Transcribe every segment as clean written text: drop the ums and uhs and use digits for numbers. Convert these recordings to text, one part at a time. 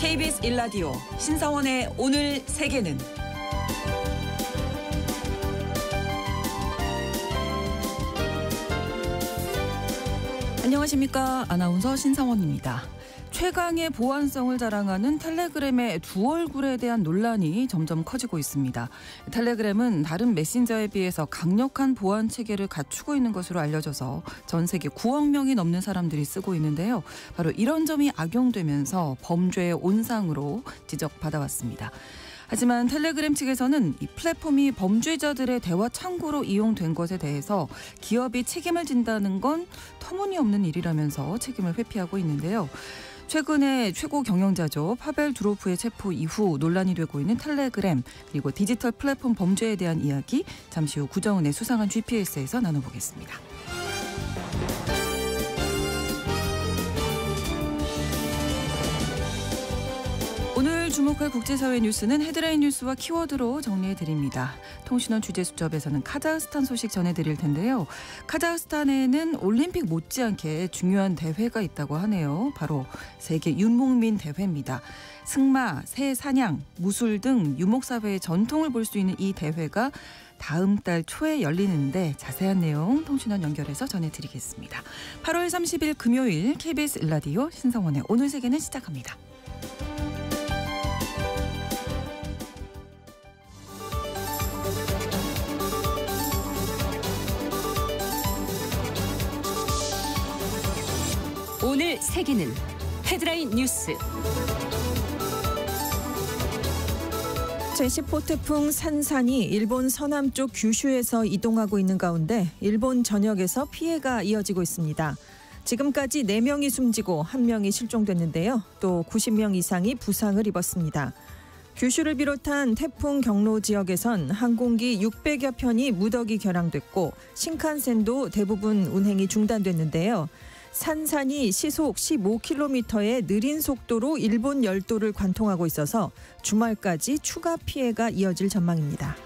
KBS 1라디오 신성원의 오늘 세계는 안녕하십니까. 아나운서 신성원입니다. 최강의 보안성을 자랑하는 텔레그램의 두 얼굴에 대한 논란이 점점 커지고 있습니다. 텔레그램은 다른 메신저에 비해서 강력한 보안 체계를 갖추고 있는 것으로 알려져서 전 세계 9억 명이 넘는 사람들이 쓰고 있는데요. 바로 이런 점이 악용되면서 범죄의 온상으로 지적받아왔습니다. 하지만 텔레그램 측에서는 이 플랫폼이 범죄자들의 대화 창구로 이용된 것에 대해서 기업이 책임을 진다는 건 터무니없는 일이라면서 책임을 회피하고 있는데요. 최근에 최고 경영자죠. 파벨 두로프의 체포 이후 논란이 되고 있는 텔레그램 그리고 디지털 플랫폼 범죄에 대한 이야기 잠시 후 구정은의 수상한 GPS에서 나눠보겠습니다. 오늘 주목할 국제사회 뉴스는 헤드라인 뉴스와 키워드로 정리해드립니다. 통신원 취재수첩에서는 카자흐스탄 소식 전해드릴 텐데요. 카자흐스탄에는 올림픽 못지않게 중요한 대회가 있다고 하네요. 바로 세계 윤목민 대회입니다. 승마, 새 사냥, 무술 등 유목사회의 전통을 볼 수 있는 이 대회가 다음 달 초에 열리는데 자세한 내용 통신원 연결해서 전해드리겠습니다. 8월 30일 금요일 KBS 1라디오 신성원의 오늘 세계는 시작합니다. 오늘 세계는 헤드라인 뉴스. 제10호 태풍 산산이 일본 서남쪽 규슈에서 이동하고 있는 가운데 일본 전역에서 피해가 이어지고 있습니다. 지금까지 4명이 숨지고 1명이 실종됐는데요. 또 90명 이상이 부상을 입었습니다. 규슈를 비롯한 태풍 경로 지역에선 항공기 600여 편이 무더기 결항됐고 신칸센도 대부분 운행이 중단됐는데요. 산산이 시속 15km의 느린 속도로 일본 열도를 관통하고 있어서 주말까지 추가 피해가 이어질 전망입니다.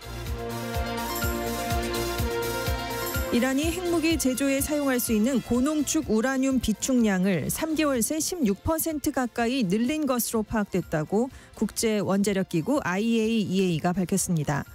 이란이 핵무기 제조에 사용할 수 있는 고농축 우라늄 비축량을 3개월 새 16% 가까이 늘린 것으로 파악됐다고 국제원자력기구 IAEA가 밝혔습니다.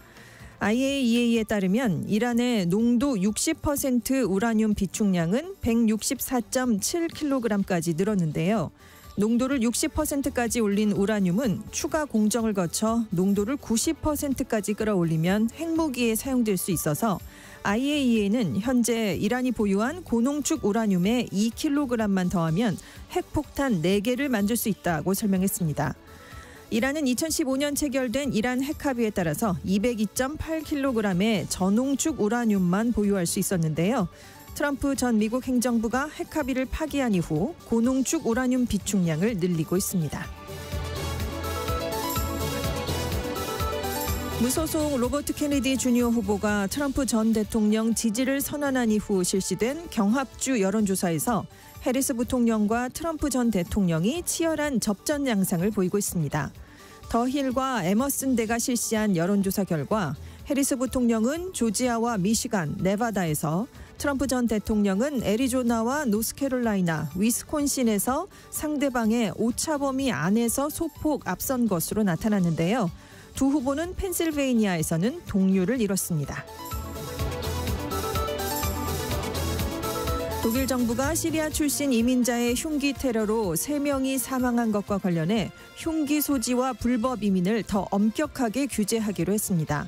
IAEA에 따르면 이란의 농도 60% 우라늄 비축량은 164.7kg까지 늘었는데요. 농도를 60%까지 올린 우라늄은 추가 공정을 거쳐 농도를 90%까지 끌어올리면 핵무기에 사용될 수 있어서 IAEA는 현재 이란이 보유한 고농축 우라늄에 2kg만 더하면 핵폭탄 4개를 만들 수 있다고 설명했습니다. 이란은 2015년 체결된 이란 핵합의에 따라서 202.8kg의 저농축 우라늄만 보유할 수 있었는데요. 트럼프 전 미국 행정부가 핵합의를 파기한 이후 고농축 우라늄 비축량을 늘리고 있습니다. 무소속 로버트 케네디 주니어 후보가 트럼프 전 대통령 지지를 선언한 이후 실시된 경합주 여론조사에서 해리스 부통령과 트럼프 전 대통령이 치열한 접전 양상을 보이고 있습니다. 더 힐과 에머슨 대가 실시한 여론조사 결과 해리스 부통령은 조지아와 미시간, 네바다에서 트럼프 전 대통령은 애리조나와 노스캐롤라이나, 위스콘신에서 상대방의 오차범위 안에서 소폭 앞선 것으로 나타났는데요. 두 후보는 펜실베이니아에서는 동률을 이뤘습니다. 독일 정부가 시리아 출신 이민자의 흉기 테러로 3명이 사망한 것과 관련해 흉기 소지와 불법 이민을 더 엄격하게 규제하기로 했습니다.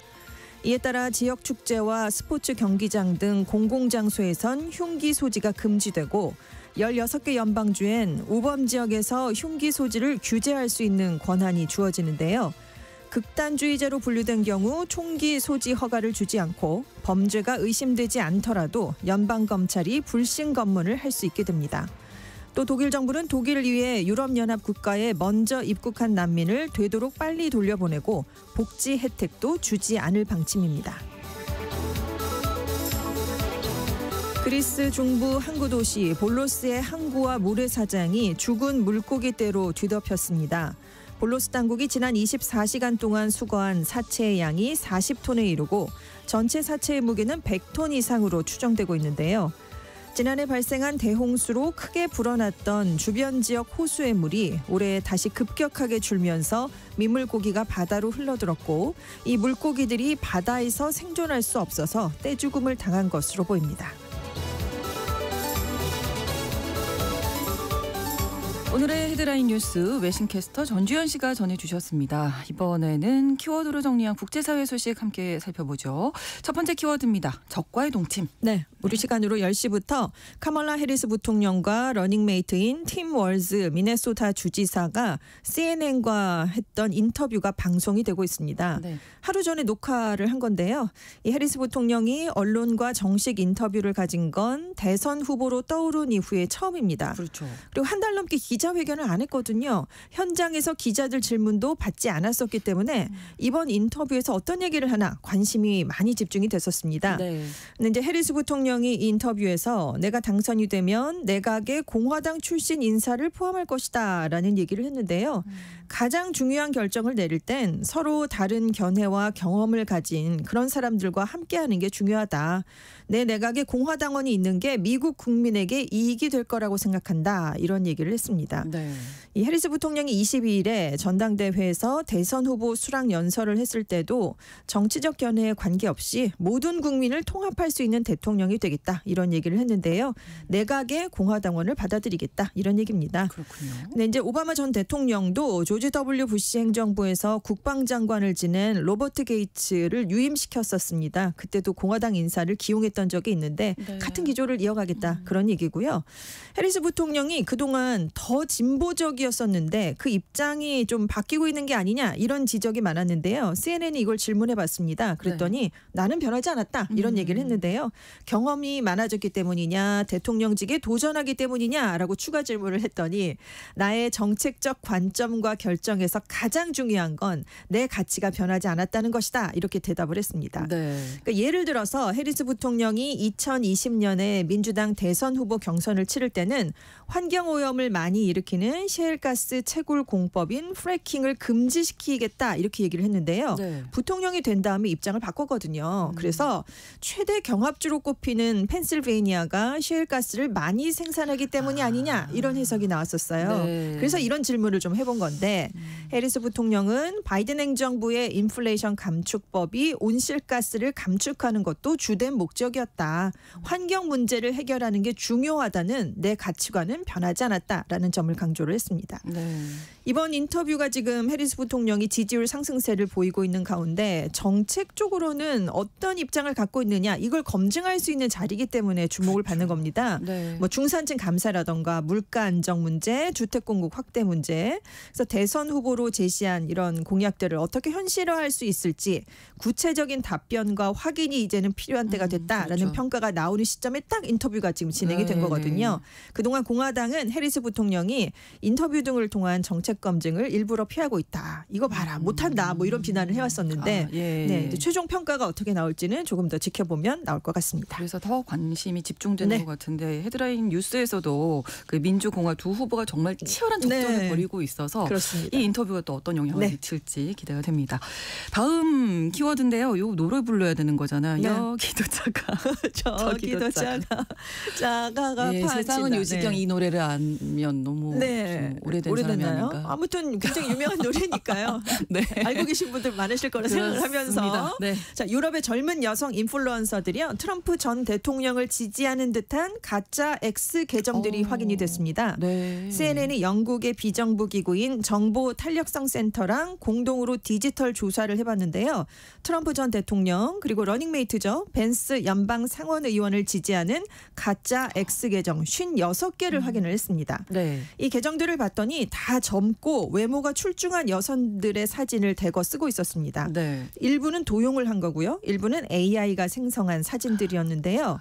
이에 따라 지역 축제와 스포츠 경기장 등 공공장소에선 흉기 소지가 금지되고 16개 연방주엔 우범 지역에서 흉기 소지를 규제할 수 있는 권한이 주어지는데요. 극단주의자로 분류된 경우 총기 소지 허가를 주지 않고 범죄가 의심되지 않더라도 연방검찰이 불신 검문을 할 수 있게 됩니다. 또 독일 정부는 독일을 위해 유럽연합 국가에 먼저 입국한 난민을 되도록 빨리 돌려보내고 복지 혜택도 주지 않을 방침입니다. 그리스 중부 항구 도시 볼로스의 항구와 모래사장이 죽은 물고기떼로 뒤덮였습니다. 볼로스 당국이 지난 24시간 동안 수거한 사체의 양이 40톤에 이르고 전체 사체의 무게는 100톤 이상으로 추정되고 있는데요. 지난해 발생한 대홍수로 크게 불어났던 주변 지역 호수의 물이 올해 다시 급격하게 줄면서 민물고기가 바다로 흘러들었고 이 물고기들이 바다에서 생존할 수 없어서 떼죽음을 당한 것으로 보입니다. 오늘의 헤드라인 뉴스 외신캐스터 전주현 씨가 전해주셨습니다. 이번에는 키워드로 정리한 국제사회 소식 함께 살펴보죠. 첫 번째 키워드입니다. 적과의 동침. 네, 우리 시간으로 10시부터 카멀라 해리스 부통령과 러닝메이트인 팀 월즈 미네소타 주지사가 CNN과 했던 인터뷰가 방송이 되고 있습니다. 네. 하루 전에 녹화를 한 건데요. 이 해리스 부통령이 언론과 정식 인터뷰를 가진 건 대선 후보로 떠오른 이후에 처음입니다. 그렇죠. 그리고 한 달 넘게 기자회견을 안 했거든요. 현장에서 기자들 질문도 받지 않았었기 때문에 이번 인터뷰에서 어떤 얘기를 하나 관심이 많이 집중이 됐었습니다. 네. 근데 이제 해리스 부통령이 이 인터뷰에서 내가 당선이 되면 내각에 공화당 출신 인사를 포함할 것이다라는 얘기를 했는데요. 가장 중요한 결정을 내릴 땐 서로 다른 견해와 경험을 가진 그런 사람들과 함께하는 게 중요하다. 내 내각에 공화당원이 있는 게 미국 국민에게 이익이 될 거라고 생각한다. 이런 얘기를 했습니다. 네. 이 해리스 부통령이 22일에 전당대회에서 대선 후보 수락 연설을 했을 때도 정치적 견해에 관계없이 모든 국민을 통합할 수 있는 대통령이 되겠다. 이런 얘기를 했는데요. 내각에 공화당원을 받아들이겠다. 이런 얘기입니다. 그렇군요. 근데 이제 오바마 전 대통령도 조지 W 부시 행정부에서 국방장관을 지낸 로버트 게이츠를 유임시켰었습니다. 그때도 공화당 인사를 기용했던 적이 있는데 네. 같은 기조를 이어가겠다. 그런 얘기고요. 해리스 부통령이 그동안 더 진보적이었었는데 그 입장이 좀 바뀌고 있는 게 아니냐 이런 지적이 많았는데요. CNN이 이걸 질문해봤습니다. 그랬더니 나는 변하지 않았다. 이런 얘기를 했는데요. 경험이 많아졌기 때문이냐 대통령직에 도전하기 때문이냐라고 추가 질문을 했더니 나의 정책적 관점과 결정에서 가장 중요한 건 내 가치가 변하지 않았다는 것이다. 이렇게 대답을 했습니다. 네. 그러니까 예를 들어서 해리스 부통령이 2020년에 민주당 대선 후보 경선을 치를 때는 환경오염을 많이 일으키는 셰일가스 채굴 공법인 프래킹을 금지시키겠다 이렇게 얘기를 했는데요. 네. 부통령이 된 다음에 입장을 바꿨거든요. 그래서 최대 경합주로 꼽히는 펜실베이니아가 셰일가스를 많이 생산하기 때문이 아니냐 이런 해석이 나왔었어요. 네. 그래서 이런 질문을 좀 해본 건데 해리스 부통령은 바이든 행정부의 인플레이션 감축법이 온실가스를 감축하는 것도 주된 목적이었다. 환경 문제를 해결하는 게 중요하다는 내 가치관은 변하지 않았다라는 점을 강조를 했습니다. 네. 이번 인터뷰가 지금 해리스 부통령이 지지율 상승세를 보이고 있는 가운데 정책적으로는 어떤 입장을 갖고 있느냐 이걸 검증할 수 있는 자리이기 때문에 주목을 받는 겁니다. 네. 뭐 중산층 감사라던가 물가 안정 문제, 주택 공급 확대 문제. 그래서 대선 후보로 제시한 이런 공약들을 어떻게 현실화할 수 있을지 구체적인 답변과 확인이 이제는 필요한 때가 됐다라는 그렇죠. 평가가 나오는 시점에 딱 인터뷰가 지금 진행이 된 거거든요. 그동안 공화당은 해리스 부통령이 인터뷰 등을 통한 정책 검증을 일부러 피하고 있다. 이거 봐라 못한다. 뭐 이런 비난을 해왔었는데 네, 최종 평가가 어떻게 나올지는 조금 더 지켜보면 나올 것 같습니다. 그래서 더 관심이 집중되는 것 같은데 헤드라인 뉴스에서도 그 민주공화 두 후보가 정말 치열한 접전을 벌이고 있어서 그렇습니다. 이 인터뷰가 또 어떤 영향을 미칠지 기대가 됩니다. 다음 키워드인데요. 요 노래 불러야 되는 거잖아요. 여기도 작아. 저기도 작아. 작아가 파친다. 세상은 요지경 이 노래를 알면 너무 좀 오래된 사람이 아닌가. 아무튼 굉장히 유명한 노래니까요. 네. 알고 계신 분들 많으실 거라 생각을 하면서 네. 자, 유럽의 젊은 여성 인플루언서들이요. 트럼프 전 대통령을 지지하는 듯한 가짜 X 계정들이 확인이 됐습니다. 네. CNN이 영국의 비정부 기구인 정보 탄력성 센터랑 공동으로 디지털 조사를 해봤는데요. 트럼프 전 대통령 그리고 러닝메이트죠. 벤스 연방 상원 의원을 지지하는 가짜 X 계정 56개를 확인을 했습니다. 네. 이 계정들을 봤더니 다 젊고 외모가 출중한 여성들의 사진을 대거 쓰고 있었습니다. 네. 일부는 도용을 한 거고요. 일부는 AI가 생성한 사진들이었는데요.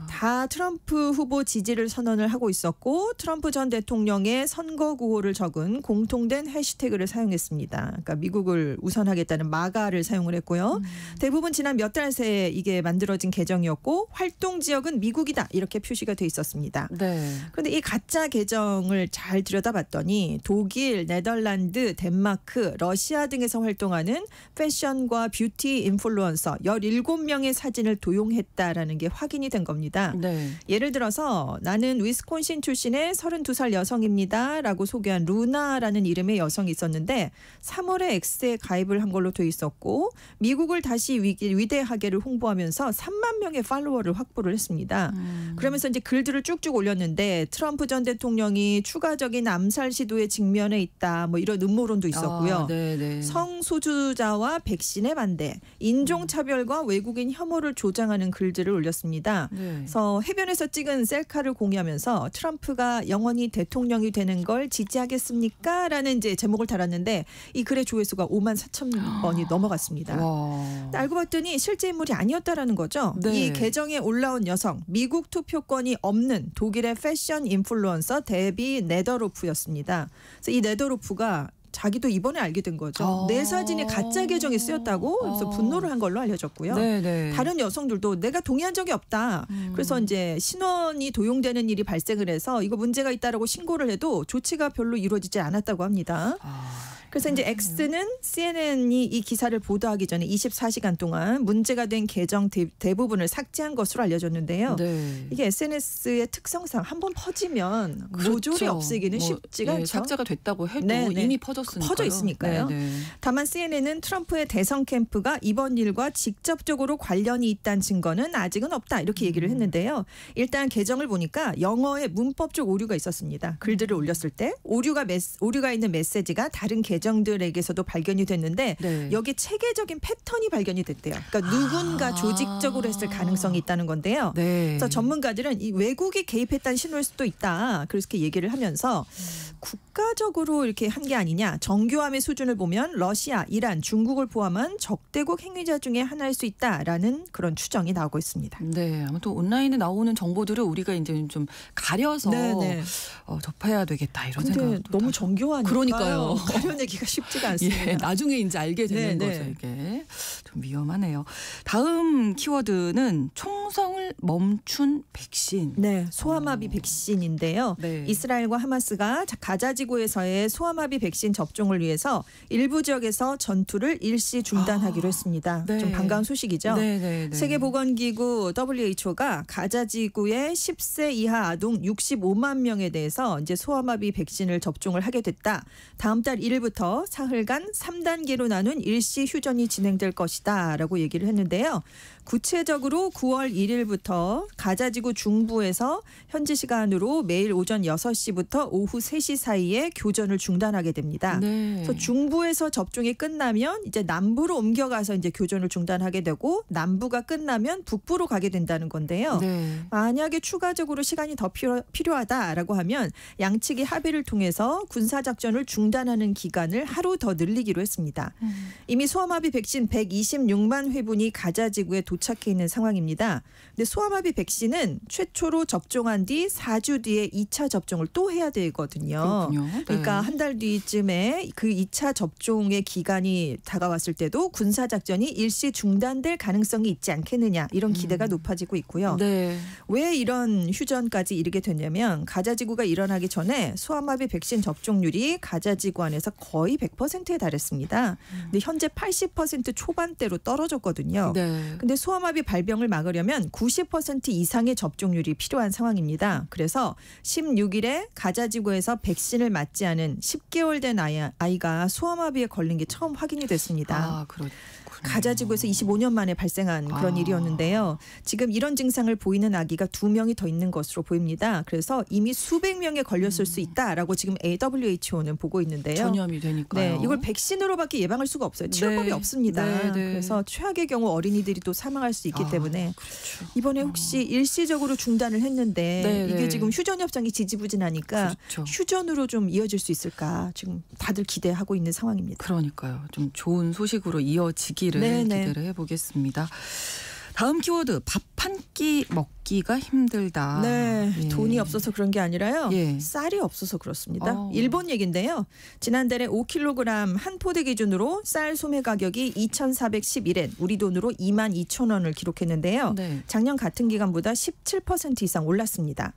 다 트럼프 후보 지지를 선언을 하고 있었고 트럼프 전 대통령의 선거 구호를 적은 공통된 해시태그를 사용했습니다. 그러니까 미국을 우선하겠다는 마가를 사용을 했고요. 대부분 지난 몇 달 새에 이게 만들어진 계정이었고 활동 지역은 미국이다 이렇게 표시가 돼 있었습니다. 네. 그런데 이 가짜 계정을 잘 들여다봤더니 독일, 네덜란드, 덴마크, 러시아 등에서 활동하는 패션과 뷰티 인플루언서 17명의 사진을 도용했다라는 게 확인이 된 겁니다. 있습니다. 네. 예를 들어서 나는 위스콘신 출신의 32살 여성입니다 라고 소개한 루나라는 이름의 여성이 있었는데 3월에 X에 가입을 한 걸로 돼 있었고 미국을 다시 위대하게를 홍보하면서 3만 명의 팔로워를 확보를 했습니다. 그러면서 이제 글들을 쭉쭉 올렸는데 트럼프 전 대통령이 추가적인 암살 시도에 직면해 있다 뭐 이런 음모론도 있었고요. 성소수자와 백신에 반대, 인종차별과 외국인 혐오를 조장하는 글들을 올렸습니다. 그래서 해변에서 찍은 셀카를 공유하면서 트럼프가 영원히 대통령이 되는 걸 지지하겠습니까? 라는 이제 제목을 달았는데 이 글의 조회수가 5만 4천 번이 넘어갔습니다. 알고 봤더니 실제 인물이 아니었다라는 거죠. 이 계정에 올라온 여성, 미국 투표권이 없는 독일의 패션 인플루언서 데비 네더로프였습니다. 그래서 이 네더로프가 자기도 이번에 알게 된 거죠. 내 사진이 가짜 계정에 쓰였다고 그래서 분노를 한 걸로 알려졌고요. 다른 여성들도 내가 동의한 적이 없다. 그래서 이제 신원이 도용되는 일이 발생을 해서 이거 문제가 있다라고 신고를 해도 조치가 별로 이루어지지 않았다고 합니다. 그래서 이제 X는 CNN이 이 기사를 보도하기 전에 24시간 동안 문제가 된 계정 대부분을 삭제한 것으로 알려졌는데요. 이게 SNS의 특성상 한번 퍼지면 모조리 없애기는 쉽지가 않죠. 삭제가 됐다고 해도 이미 퍼져 있으니까요. 다만 CNN은 트럼프의 대선 캠프가 이번 일과 직접적으로 관련이 있다는 증거는 아직은 없다 이렇게 얘기를 했는데요. 일단 계정을 보니까 영어에 문법적 오류가 있었습니다. 글들을 올렸을 때 오류가 있는 메시지가 다른 계정들에게서도 발견이 됐는데 여기 체계적인 패턴이 발견이 됐대요. 그러니까 누군가 조직적으로 했을 가능성이 있다는 건데요. 그래서 전문가들은 이 외국이 개입했다는 신호일 수도 있다. 그렇게 얘기를 하면서 국가적으로 이렇게 한 게 아니냐. 정교함의 수준을 보면 러시아, 이란, 중국을 포함한 적대국 행위자 중에 하나일 수 있다라는 그런 추정이 나오고 있습니다. 아무튼 온라인에 나오는 정보들을 우리가 이제 좀 가려서 접해야 되겠다 이런 생각도 너무 정교하니까 그러니까요. 가려내기가 쉽지가 않습니다. 나중에 이제 알게 되는 거죠. 이게 좀 위험하네요. 다음 키워드는 총성을 멈춘 백신. 소아마비 백신인데요. 이스라엘과 하마스가 가자지구에서의 소아마비 백신 접종을 위해서 일부 지역에서 전투를 일시 중단하기로 했습니다. 좀 반가운 소식이죠. 세계보건기구 WHO가 가자지구의 10세 이하 아동 65만 명에 대해서 이제 소아마비 백신을 접종을 하게 됐다. 다음 달 1일부터 사흘간 3단계로 나눈 일시 휴전이 진행될 것이다라고 얘기를 했는데요. 구체적으로 9월 1일부터 가자지구 중부에서 현지 시간으로 매일 오전 6시부터 오후 3시 사이에 교전을 중단하게 됩니다. 그래서 중부에서 접종이 끝나면 이제 남부로 옮겨가서 이제 교전을 중단하게 되고 남부가 끝나면 북부로 가게 된다는 건데요. 만약에 추가적으로 시간이 더 필요하다라고 하면 양측이 합의를 통해서 군사작전을 중단하는 기간을 하루 더 늘리기로 했습니다. 이미 소아마비 백신 126만 회분이 가자지구에 도착해 있는 상황입니다. 근데 소아마비 백신은 최초로 접종한 뒤 4주 뒤에 2차 접종을 또 해야 되거든요. 그러니까 한 달 뒤쯤에 그 2차 접종의 기간이 다가왔을 때도 군사작전이 일시 중단될 가능성이 있지 않겠느냐 이런 기대가 높아지고 있고요. 왜 이런 휴전까지 이르게 됐냐면 가자지구가 일어나기 전에 소아마비 백신 접종률이 가자지구 안에서 거의 100%에 달했습니다. 근데 현재 80% 초반대로 떨어졌거든요. 근데 소아마비 발병을 막으려면 90% 이상의 접종률이 필요한 상황입니다. 그래서 16일에 가자지구에서 백신을 맞지 않은 10개월 된 아이가 소아마비에 걸린 게 처음 확인이 됐습니다. 가자지구에서 25년 만에 발생한 그런 일이었는데요. 지금 이런 증상을 보이는 아기가 2명이 더 있는 것으로 보입니다. 그래서 이미 수백 명에 걸렸을 수 있다라고 지금 WHO는 보고 있는데요. 전염이 되니까요. 이걸 백신으로밖에 예방할 수가 없어요. 치료법이 없습니다. 그래서 최악의 경우 어린이들이 또 사망할 수 있기 때문에 이번에 혹시 일시적으로 중단을 했는데 이게 지금 휴전 협상이 지지부진하니까 휴전으로 좀 이어질 수 있을까 지금 다들 기대하고 있는 상황입니다. 그러니까요. 좀 좋은 소식으로 이어지기를 기대를 해보겠습니다. 다음 키워드 밥 한 끼 먹기가 힘들다. 돈이 없어서 그런 게 아니라요. 쌀이 없어서 그렇습니다. 일본 얘기인데요. 지난달에 5kg 한 포대 기준으로 쌀 소매 가격이 2,411엔 우리 돈으로 22,000원을 기록했는데요. 작년 같은 기간보다 17% 이상 올랐습니다.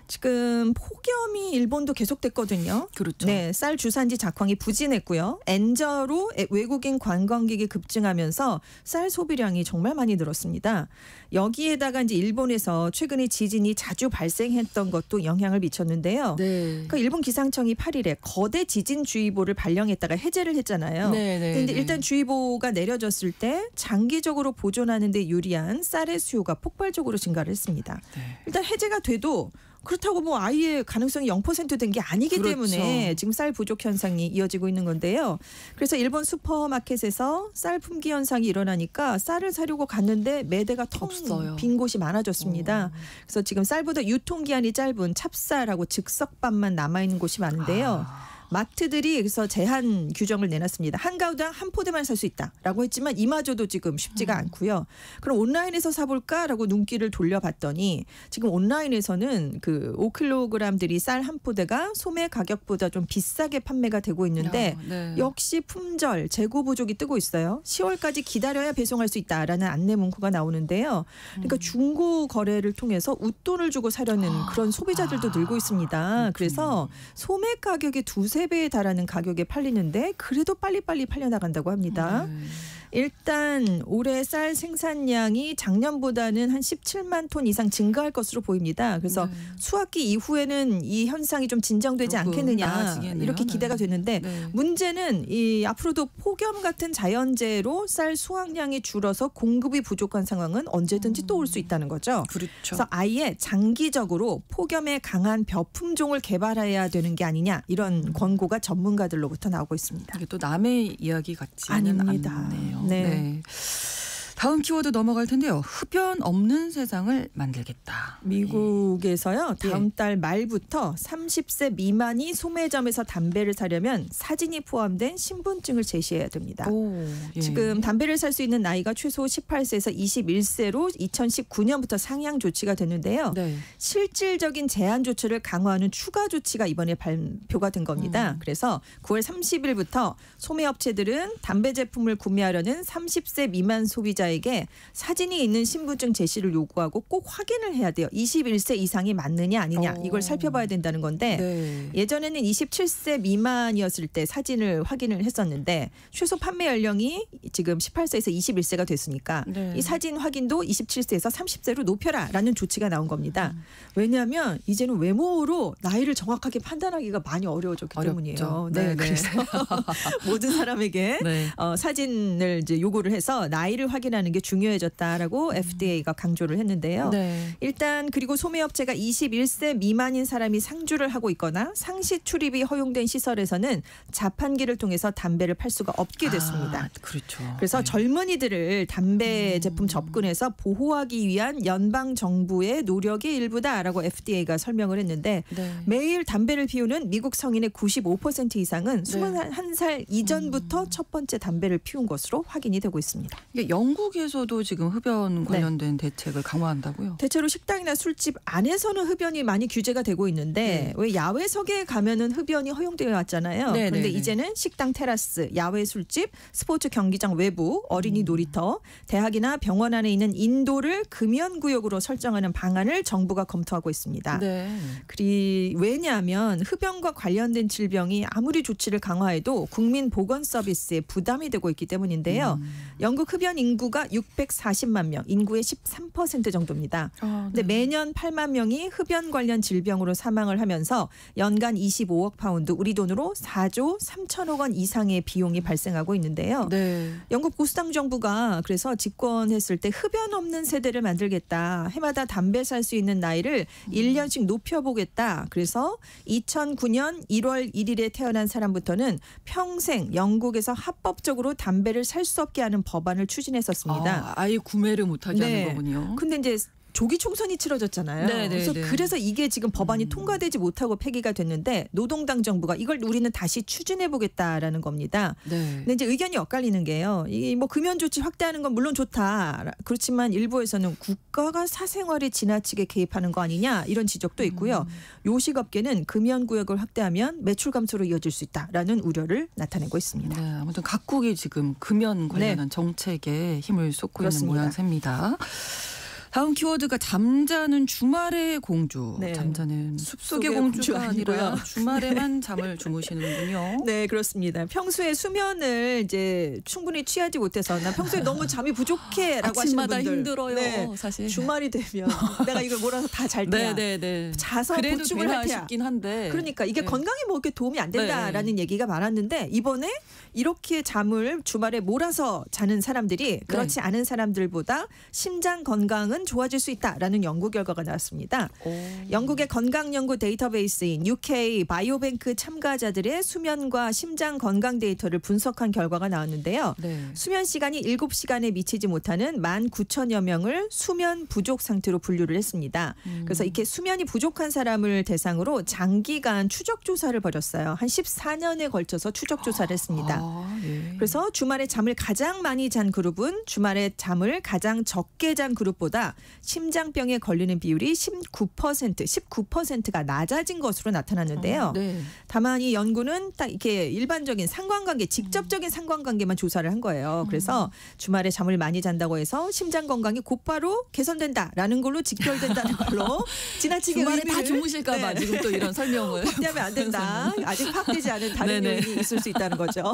지금 폭염이 일본도 계속됐거든요. 쌀 주산지 작황이 부진했고요. 엔저로 외국인 관광객이 급증하면서 쌀 소비량이 정말 많이 늘었습니다. 여기에다가 이제 일본에서 최근에 지진이 자주 발생했던 것도 영향을 미쳤는데요. 네. 그러니까 일본 기상청이 8일에 거대 지진주의보를 발령했다가 해제를 했잖아요. 그런데 일단 주의보가 내려졌을 때 장기적으로 보존하는 데 유리한 쌀의 수요가 폭발적으로 증가를 했습니다. 네. 일단 해제가 돼도 그렇다고 뭐 아예 가능성이 0% 된 게 아니기 그렇죠. 때문에 지금 쌀 부족 현상이 이어지고 있는 건데요. 그래서 일본 슈퍼마켓에서 쌀 품귀 현상이 일어나니까 쌀을 사려고 갔는데 매대가 텅 빈 곳이 많아졌습니다. 그래서 지금 쌀보다 유통기한이 짧은 찹쌀하고 즉석밥만 남아있는 곳이 많은데요. 마트들이 그래서 제한 규정을 내놨습니다. 한가구당 한 포대만 살 수 있다라고 했지만 이마저도 지금 쉽지가 않고요. 그럼 온라인에서 사볼까라고 눈길을 돌려봤더니 지금 온라인에서는 그 5kg들이 쌀 한 포대가 소매 가격보다 좀 비싸게 판매가 되고 있는데 역시 품절, 재고 부족이 뜨고 있어요. 10월까지 기다려야 배송할 수 있다라는 안내 문구가 나오는데요. 그러니까 중고 거래를 통해서 웃돈을 주고 사려는 그런 소비자들도 늘고 있습니다. 그래서 소매 가격의 두세 배에 달하는 가격에 팔리는데 그래도 빨리빨리 팔려나간다고 합니다. 일단 올해 쌀 생산량이 작년보다는 한 17만 톤 이상 증가할 것으로 보입니다. 그래서 수확기 이후에는 이 현상이 좀 진정되지 않겠느냐 나아지겠네요. 이렇게 기대가 되는데 문제는 이 앞으로도 폭염 같은 자연재해로 쌀 수확량이 줄어서 공급이 부족한 상황은 언제든지 또 올 수 있다는 거죠. 그렇죠. 그래서 아예 장기적으로 폭염에 강한 벼품종을 개발해야 되는 게 아니냐 이런 권고가 전문가들로부터 나오고 있습니다. 이게 또 남의 이야기 같지는 않네요. 네. 다음 키워드 넘어갈 텐데요. 흡연 없는 세상을 만들겠다. 미국에서요. 다음 달 말부터 30세 미만이 소매점에서 담배를 사려면 사진이 포함된 신분증을 제시해야 됩니다. 지금 담배를 살 수 있는 나이가 최소 18세에서 21세로 2019년부터 상향 조치가 됐는데요. 실질적인 제한 조치를 강화하는 추가 조치가 이번에 발표가 된 겁니다. 그래서 9월 30일부터 소매업체들은 담배 제품을 구매하려는 30세 미만 소비자 에게 사진이 있는 신분증 제시를 요구하고 꼭 확인을 해야 돼요. 21세 이상이 맞느냐 아니냐 이걸 살펴봐야 된다는 건데 예전에는 27세 미만이었을 때 사진을 확인을 했었는데 최소 판매 연령이 지금 18세에서 21세가 됐으니까 이 사진 확인도 27세에서 30세로 높여라라는 조치가 나온 겁니다. 왜냐하면 이제는 외모로 나이를 정확하게 판단하기가 많이 어려워졌기 때문이에요. 그래서 모든 사람에게 사진을 이제 요구를 해서 나이를 확인하는 게 중요해졌다라고 FDA가 강조를 했는데요. 일단 그리고 소매업체가 21세 미만인 사람이 상주를 하고 있거나 상시 출입이 허용된 시설에서는 자판기를 통해서 담배를 팔 수가 없게 됐습니다. 그렇죠. 그래서 젊은이들을 담배 제품 접근해서 보호하기 위한 연방 정부의 노력의 일부다라고 FDA가 설명을 했는데 매일 담배를 피우는 미국 성인의 95% 이상은 21살 이전부터 첫 번째 담배를 피운 것으로 확인이 되고 있습니다. 이게 영국에서도 지금 흡연 관련된 대책을 강화한다고요? 대체로 식당이나 술집 안에서는 흡연이 많이 규제가 되고 있는데 왜 야외석에 가면은 흡연이 허용되어 왔잖아요. 그런데 이제는 식당 테라스, 야외 술집, 스포츠 경기장 외부, 어린이 놀이터, 대학이나 병원 안에 있는 인도를 금연구역으로 설정하는 방안을 정부가 검토하고 있습니다. 왜냐하면 흡연과 관련된 질병이 아무리 조치를 강화해도 국민 보건 서비스에 부담이 되고 있기 때문인데요. 영국 흡연 인구가 640만 명, 인구의 13% 정도입니다. 근데 매년 8만 명이 흡연 관련 질병으로 사망을 하면서 연간 25억 파운드, 우리 돈으로 4조 3천억 원 이상의 비용이 발생하고 있는데요. 영국 보수당 정부가 그래서 집권했을 때 흡연 없는 세대를 만들겠다. 해마다 담배 살 수 있는 나이를 1년씩 높여보겠다. 그래서 2009년 1월 1일에 태어난 사람부터는 평생 영국에서 합법적으로 담배를 살 수 없게 하는 법안을 추진했었습니다. 아예 구매를 못하게 하는 거군요. 근데 이제 조기 총선이 치러졌잖아요. 그래서 이게 지금 법안이 통과되지 못하고 폐기가 됐는데 노동당 정부가 이걸 우리는 다시 추진해 보겠다라는 겁니다. 근데 이제 의견이 엇갈리는 게요. 이 뭐 금연 조치 확대하는 건 물론 좋다. 그렇지만 일부에서는 국가가 사생활에 지나치게 개입하는 거 아니냐 이런 지적도 있고요. 요식업계는 금연 구역을 확대하면 매출 감소로 이어질 수 있다라는 우려를 나타내고 있습니다. 아무튼 각국이 지금 금연 관련한 정책에 힘을 쏟고 있는 모양새입니다. 다음 키워드가 잠자는 주말의 공주. 네. 잠자는 숲속의 공주가 아니라 주말에만 잠을 주무시는군요. 네, 그렇습니다. 평소에 수면을 이제 충분히 취하지 못해서 나 평소에 너무 잠이 부족해라고 하시는 아침마다 분들. 힘들어요. 네, 사실. 주말이 되면 내가 이걸 몰아서 다 잘 테야. 네네네. 자서 그래도 보충을 할 테야. 싶긴 한데. 그러니까 이게 네. 건강에 뭐 이렇게 도움이 안 된다라는 얘기가 많았는데 이번에 이렇게 잠을 주말에 몰아서 자는 사람들이 그렇지 않은 사람들보다 심장 건강은 좋아질 수 있다라는 연구 결과가 나왔습니다. 영국의 건강연구 데이터베이스인 UK 바이오뱅크 참가자들의 수면과 심장 건강 데이터를 분석한 결과가 나왔는데요. 네. 수면 시간이 7시간에 미치지 못하는 19,000여 명을 수면 부족 상태로 분류를 했습니다. 그래서 이렇게 수면이 부족한 사람을 대상으로 장기간 추적 조사를 벌였어요. 한 14년에 걸쳐서 추적 조사를 했습니다. 예. 그래서 주말에 잠을 가장 많이 잔 그룹은 주말에 잠을 가장 적게 잔 그룹보다 심장병에 걸리는 비율이 19%가 낮아진 것으로 나타났는데요. 네. 다만 이 연구는 딱 이렇게 일반적인 상관관계, 직접적인 상관관계만 조사를 한 거예요. 그래서 주말에 잠을 많이 잔다고 해서 심장 건강이 곧바로 개선된다라는 걸로 직결된다는 걸로 지나치게 주말에 다 의미를 주무실까 봐 지금 또 이런 설명을 확대하면 안 된다. 아직 파악되지 않은 다른 네네. 요인이 있을 수 있다는 거죠.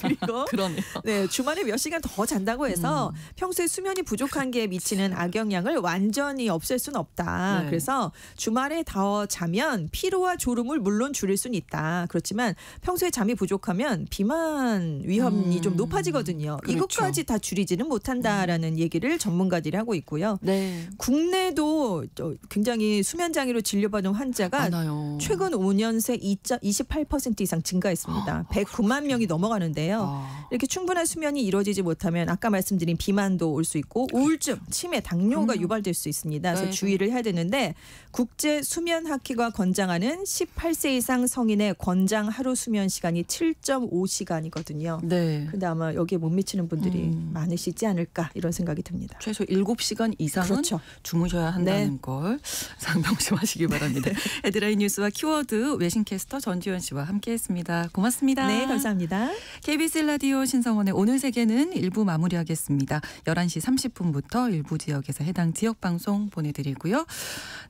그리고 그러네요. 네, 주말에 몇 시간 더 잔다고 해서 평소에 수면이 부족한 게 미치는 악영향을 완전히 없앨 수는 없다. 네. 그래서 주말에 더 자면 피로와 졸음을 물론 줄일 수는 있다. 그렇지만 평소에 잠이 부족하면 비만 위험이 좀 높아지거든요. 그렇죠. 이것까지 다 줄이지는 못한다라는 얘기를 전문가들이 하고 있고요. 네. 국내도 굉장히 수면 장애로 진료받은 환자가 많아요. 최근 5년 새 28% 이상 증가했습니다. 109만 명이 넘어가는데요. 이렇게 충분한 수면이 이루어지지 못하면 아까 말씀드린 비만도 올 수 있고 우울증, 치매, 당뇨가 유발될 수 있습니다. 그래서 아이고. 주의를 해야 되는데 국제 수면 학회가 권장하는 18세 이상 성인의 권장 하루 수면 시간이 7.5시간이거든요. 네. 근데 아마 여기에 못 미치는 분들이 많으시지 않을까 이런 생각이 듭니다. 최소 7시간 이상은 그렇죠. 주무셔야 한다는 걸 상명심하시기 바랍니다. 헤드라인 뉴스와 키워드 외신캐스터 전지현 씨와 함께했습니다. 고맙습니다. 네, 감사합니다. KBS 라디오 신성원의 오늘 세계는 1부 마무리하겠습니다. 11시 30분부터 일부 지역에서 해당 지역 방송 보내드리고요.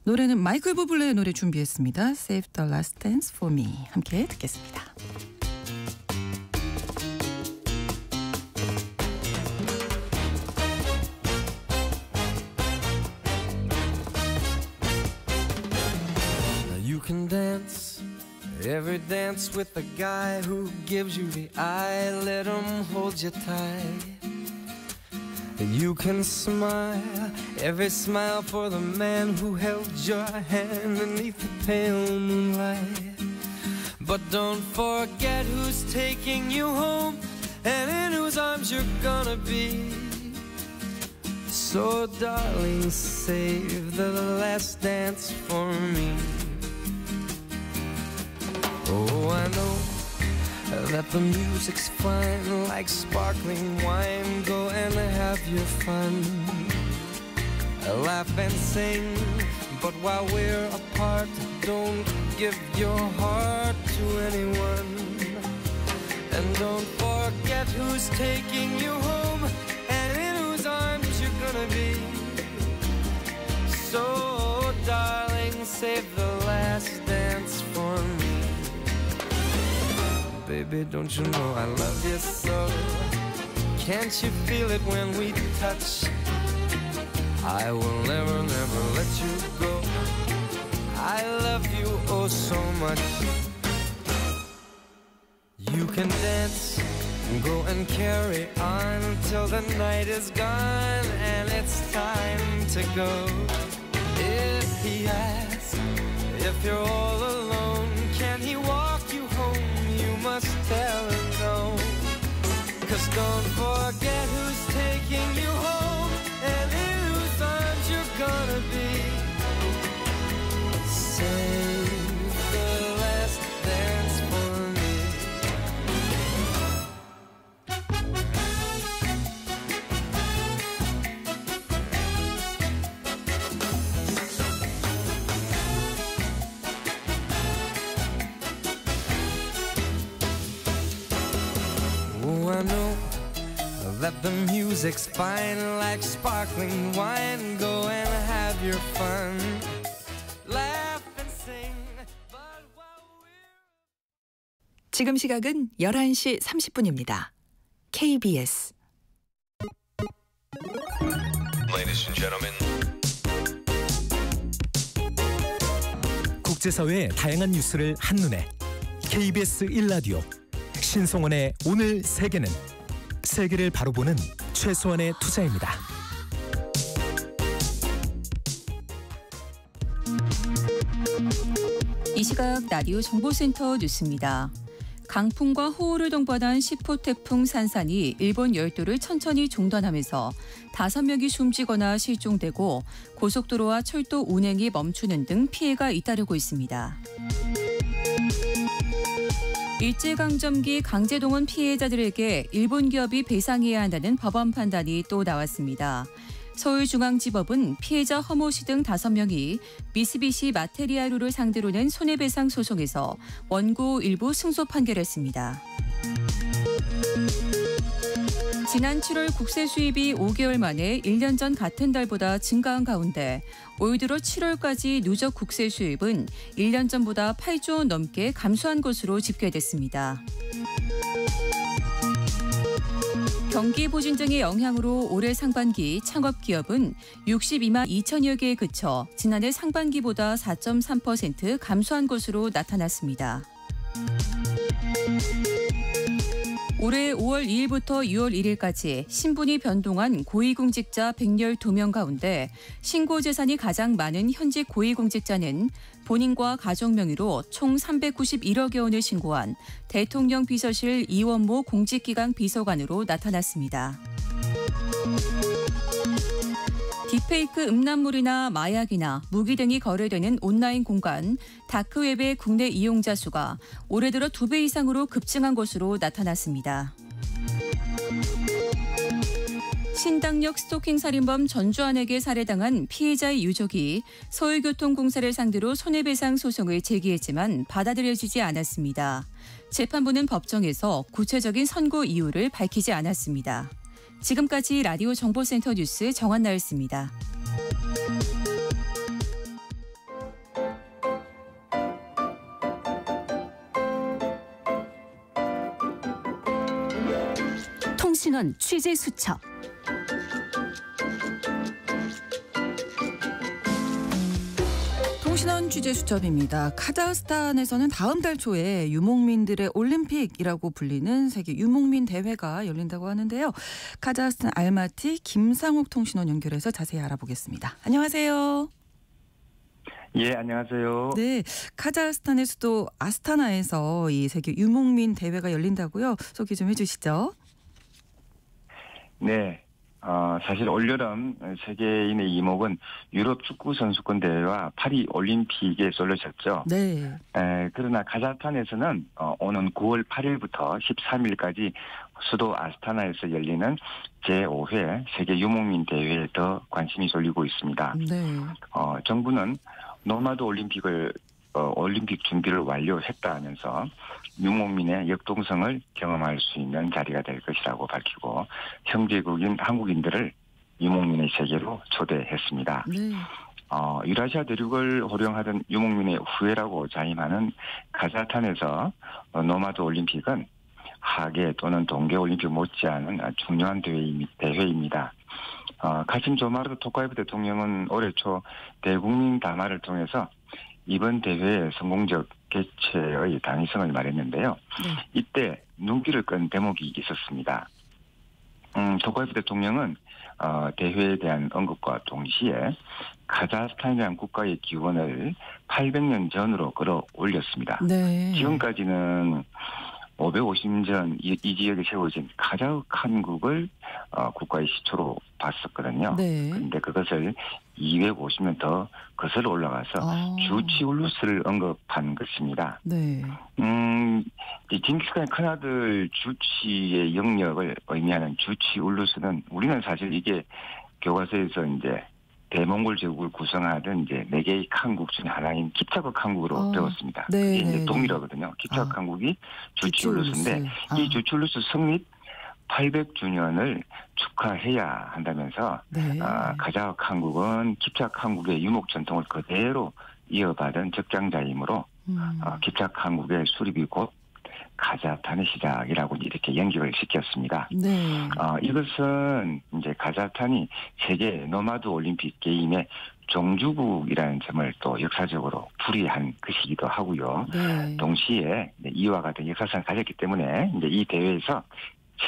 노래는 마이클 부블레의 노래 준비했습니다. Save the Last Dance for Me. 함께 듣겠습니다. You can dance every dance with the guy who gives you the eye. Let him hold you tight. You can smile every smile for the man who held your hand beneath the pale moonlight. But don't forget who's taking you home and in whose arms you're gonna be. So darling, save the last dance for me. Oh, I know that the music's fine, like sparkling wine. Go and have your fun, laugh and sing. But while we're apart, don't give your heart to anyone. And don't forget who's taking you home and in whose arms you're gonna be. So darling, save the last dance for me. Baby, don't you know I love you so? Can't you feel it when we touch? I will never, never let you go. I love you oh so much. You can dance, go and carry on till the night is gone and it's time to go. If he asks if you're all alone, can he walk you home? You must tell him no. 'Cause don't forget who's taking you home and in whose arms you're gonna be. Save the last dance for me. that the music's fine like sparkling wine. Go and have your fun. Laugh and sing. But while we're... 지금 시각은 11시 30분입니다. KBS Ladies and gentlemen. 국제사회의 다양한 뉴스를 한눈에 KBS 1라디오 신성원의 오늘 세계는 세계를 바로 보는 최소한의 투자입니다. 이 시각 라디오 정보센터 뉴스입니다. 강풍과 호우를 동반한 10호 태풍 산산이 일본 열도를 천천히 종단하면서 5명이 숨지거나 실종되고 고속도로와 철도 운행이 멈추는 등 피해가 잇따르고 있습니다. 일제강점기 강제동원 피해자들에게 일본 기업이 배상해야 한다는 법원 판단이 또 나왔습니다. 서울중앙지법은 피해자 허모 씨 등 5명이 미쓰비시 마테리아루를 상대로 낸 손해배상 소송에서 원고 일부 승소 판결했습니다. 지난 7월 국세 수입이 5개월 만에 1년 전 같은 달보다 증가한 가운데 올 들어 7월까지 누적 국세 수입은 1년 전보다 8조 원 넘게 감소한 것으로 집계됐습니다. 경기 부진 등의 영향으로 올해 상반기 창업기업은 62만 2천여 개에 그쳐 지난해 상반기보다 4.3% 감소한 것으로 나타났습니다. 올해 5월 2일부터 6월 1일까지 신분이 변동한 고위공직자 112명 가운데 신고재산이 가장 많은 현직 고위공직자는 본인과 가족 명의로 총 391억여 원을 신고한 대통령 비서실 이원모 공직기강 비서관으로 나타났습니다. 딥페이크 음란물이나 마약이나 무기 등이 거래되는 온라인 공간 다크웹의 국내 이용자 수가 올해 들어 2배 이상으로 급증한 것으로 나타났습니다. 신당역 스토킹 살인범 전주환에게 살해당한 피해자의 유족이 서울교통공사를 상대로 손해배상 소송을 제기했지만 받아들여지지 않았습니다. 재판부는 법정에서 구체적인 선고 이유를 밝히지 않았습니다. 지금까지 라디오 정보센터 뉴스 정한나였습니다. 통신원 취재 수첩. 통신원 취재 수첩입니다. 카자흐스탄에서는 다음 달 초에 유목민들의 올림픽이라고 불리는 세계 유목민 대회가 열린다고 하는데요. 카자흐스탄 알마티 김상욱 통신원 연결해서 자세히 알아보겠습니다. 안녕하세요. 예, 안녕하세요. 네, 카자흐스탄의 수도 아스타나에서 이 세계 유목민 대회가 열린다고요. 소개 좀 해주시죠. 네. 사실 올여름 세계인의 이목은 유럽 축구 선수권 대회와 파리 올림픽에 쏠려졌죠. 네. 그러나 카자흐스탄에서는 오는 9월 8일부터 13일까지 수도 아스타나에서 열리는 제5회 세계 유목민 대회에 더 관심이 쏠리고 있습니다. 네. 정부는 노마드 올림픽 준비를 완료했다 하면서 유목민의 역동성을 경험할 수 있는 자리가 될 것이라고 밝히고 형제국인 한국인들을 유목민의 세계로 초대했습니다. 네. 유라시아 대륙을 호령하던 유목민의 후예라고 자임하는 카자흐스탄에서 노마드 올림픽은 하계 또는 동계 올림픽 못지않은 중요한 대회입니다. 카심 조마르 토카예프 대통령은 올해 초 대국민 담화를 통해서 이번 대회의 성공적 개최의 당위성을 말했는데요. 네. 이때 눈길을 끈 대목이 있었습니다. 토카예프 대통령은 대회에 대한 언급과 동시에 카자흐스탄이라는 국가의 기원을 800년 전으로 끌어올렸습니다. 네. 지금까지는 550년 이 지역에 세워진 카자흐 칸국을 국가의 시초로 봤었거든요. 네. 그런데 그것을 250년 더 거슬러 올라가서 주치울루스를 언급한 것입니다. 네. 징기스칸의 큰아들 주치의 영역을 의미하는 주치울루스는 우리는 사실 이게 교과서에서 이제 대몽골 제국을 구성하던 이제 4개의 칸국 중에 하나인 킵차크 칸국으로 배웠습니다. 네, 그게 이제 네, 동일하거든요. 킵차크 칸국이 주치울루스인데 이 주치울루스 성립 800주년을 축하해야 한다면서 네. 가자흐 한국은 깁차크 한국의 유목 전통을 그대로 이어받은 적장자이므로 깁차크 한국의 수립이 곧 카자흐스탄의 시작이라고 이렇게 연결을 시켰습니다. 네. 이것은 이제 카자흐스탄이 세계 노마드 올림픽 게임의 종주국이라는 점을 또 역사적으로 불이한 것이기도 하고요. 네. 동시에 이와 같은 역사성을 가졌기 때문에 이제 이 대회에서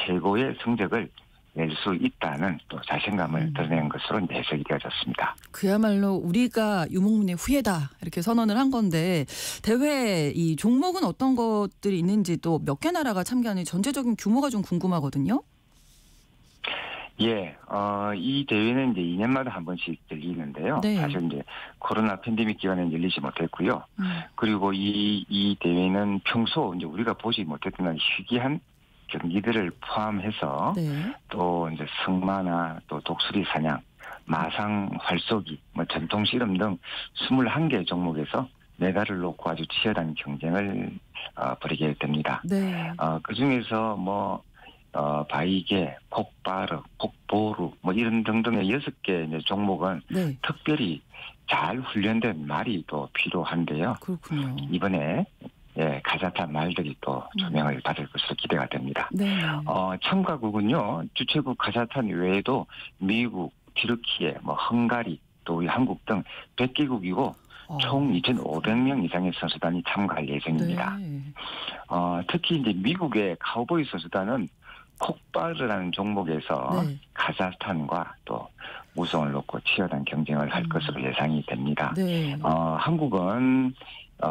최고의 성적을 낼 수 있다는 또 자신감을 드러낸 것으로 이제 해석이 되어졌습니다. 그야말로 우리가 유목민의 후예다 이렇게 선언을 한 건데 대회 이 종목은 어떤 것들이 있는지 또 몇 개 나라가 참가하는 전체적인 규모가 좀 궁금하거든요. 예, 이 대회는 이제 2년마다 한 번씩 열리는데요. 네. 사실 이제 코로나 팬데믹 기간에 열리지 못했고요. 그리고 이 대회는 평소 이제 우리가 보지 못했던 희귀한 경기들을 포함해서 네. 또 이제 승마나 또 독수리 사냥, 마상 활쏘기, 뭐 전통 씨름 등 21개 종목에서 메달을 놓고 아주 치열한 경쟁을 벌이게 됩니다. 네. 그 중에서 뭐 바이게, 콕바르, 콕보루 뭐 이런 등등의 6개 이제 종목은 네. 특별히 잘 훈련된 말이 또 필요한데요. 그렇군요. 이번에 카자흐스탄 말들이 또 조명을 받을 것으로 기대가 됩니다. 네. 참가국은요, 주최국 카자흐스탄 외에도 미국, 튀르키예, 뭐 헝가리, 또 우리 한국 등 100개국이고 총 2,500명 이상의 선수단이 참가할 예정입니다. 네. 특히 이제 미국의 카우보이 선수단은 콕바르라는 종목에서 네. 카자흐스탄과 또 우승을 놓고 치열한 경쟁을 할 것으로 예상이 됩니다. 네. 한국은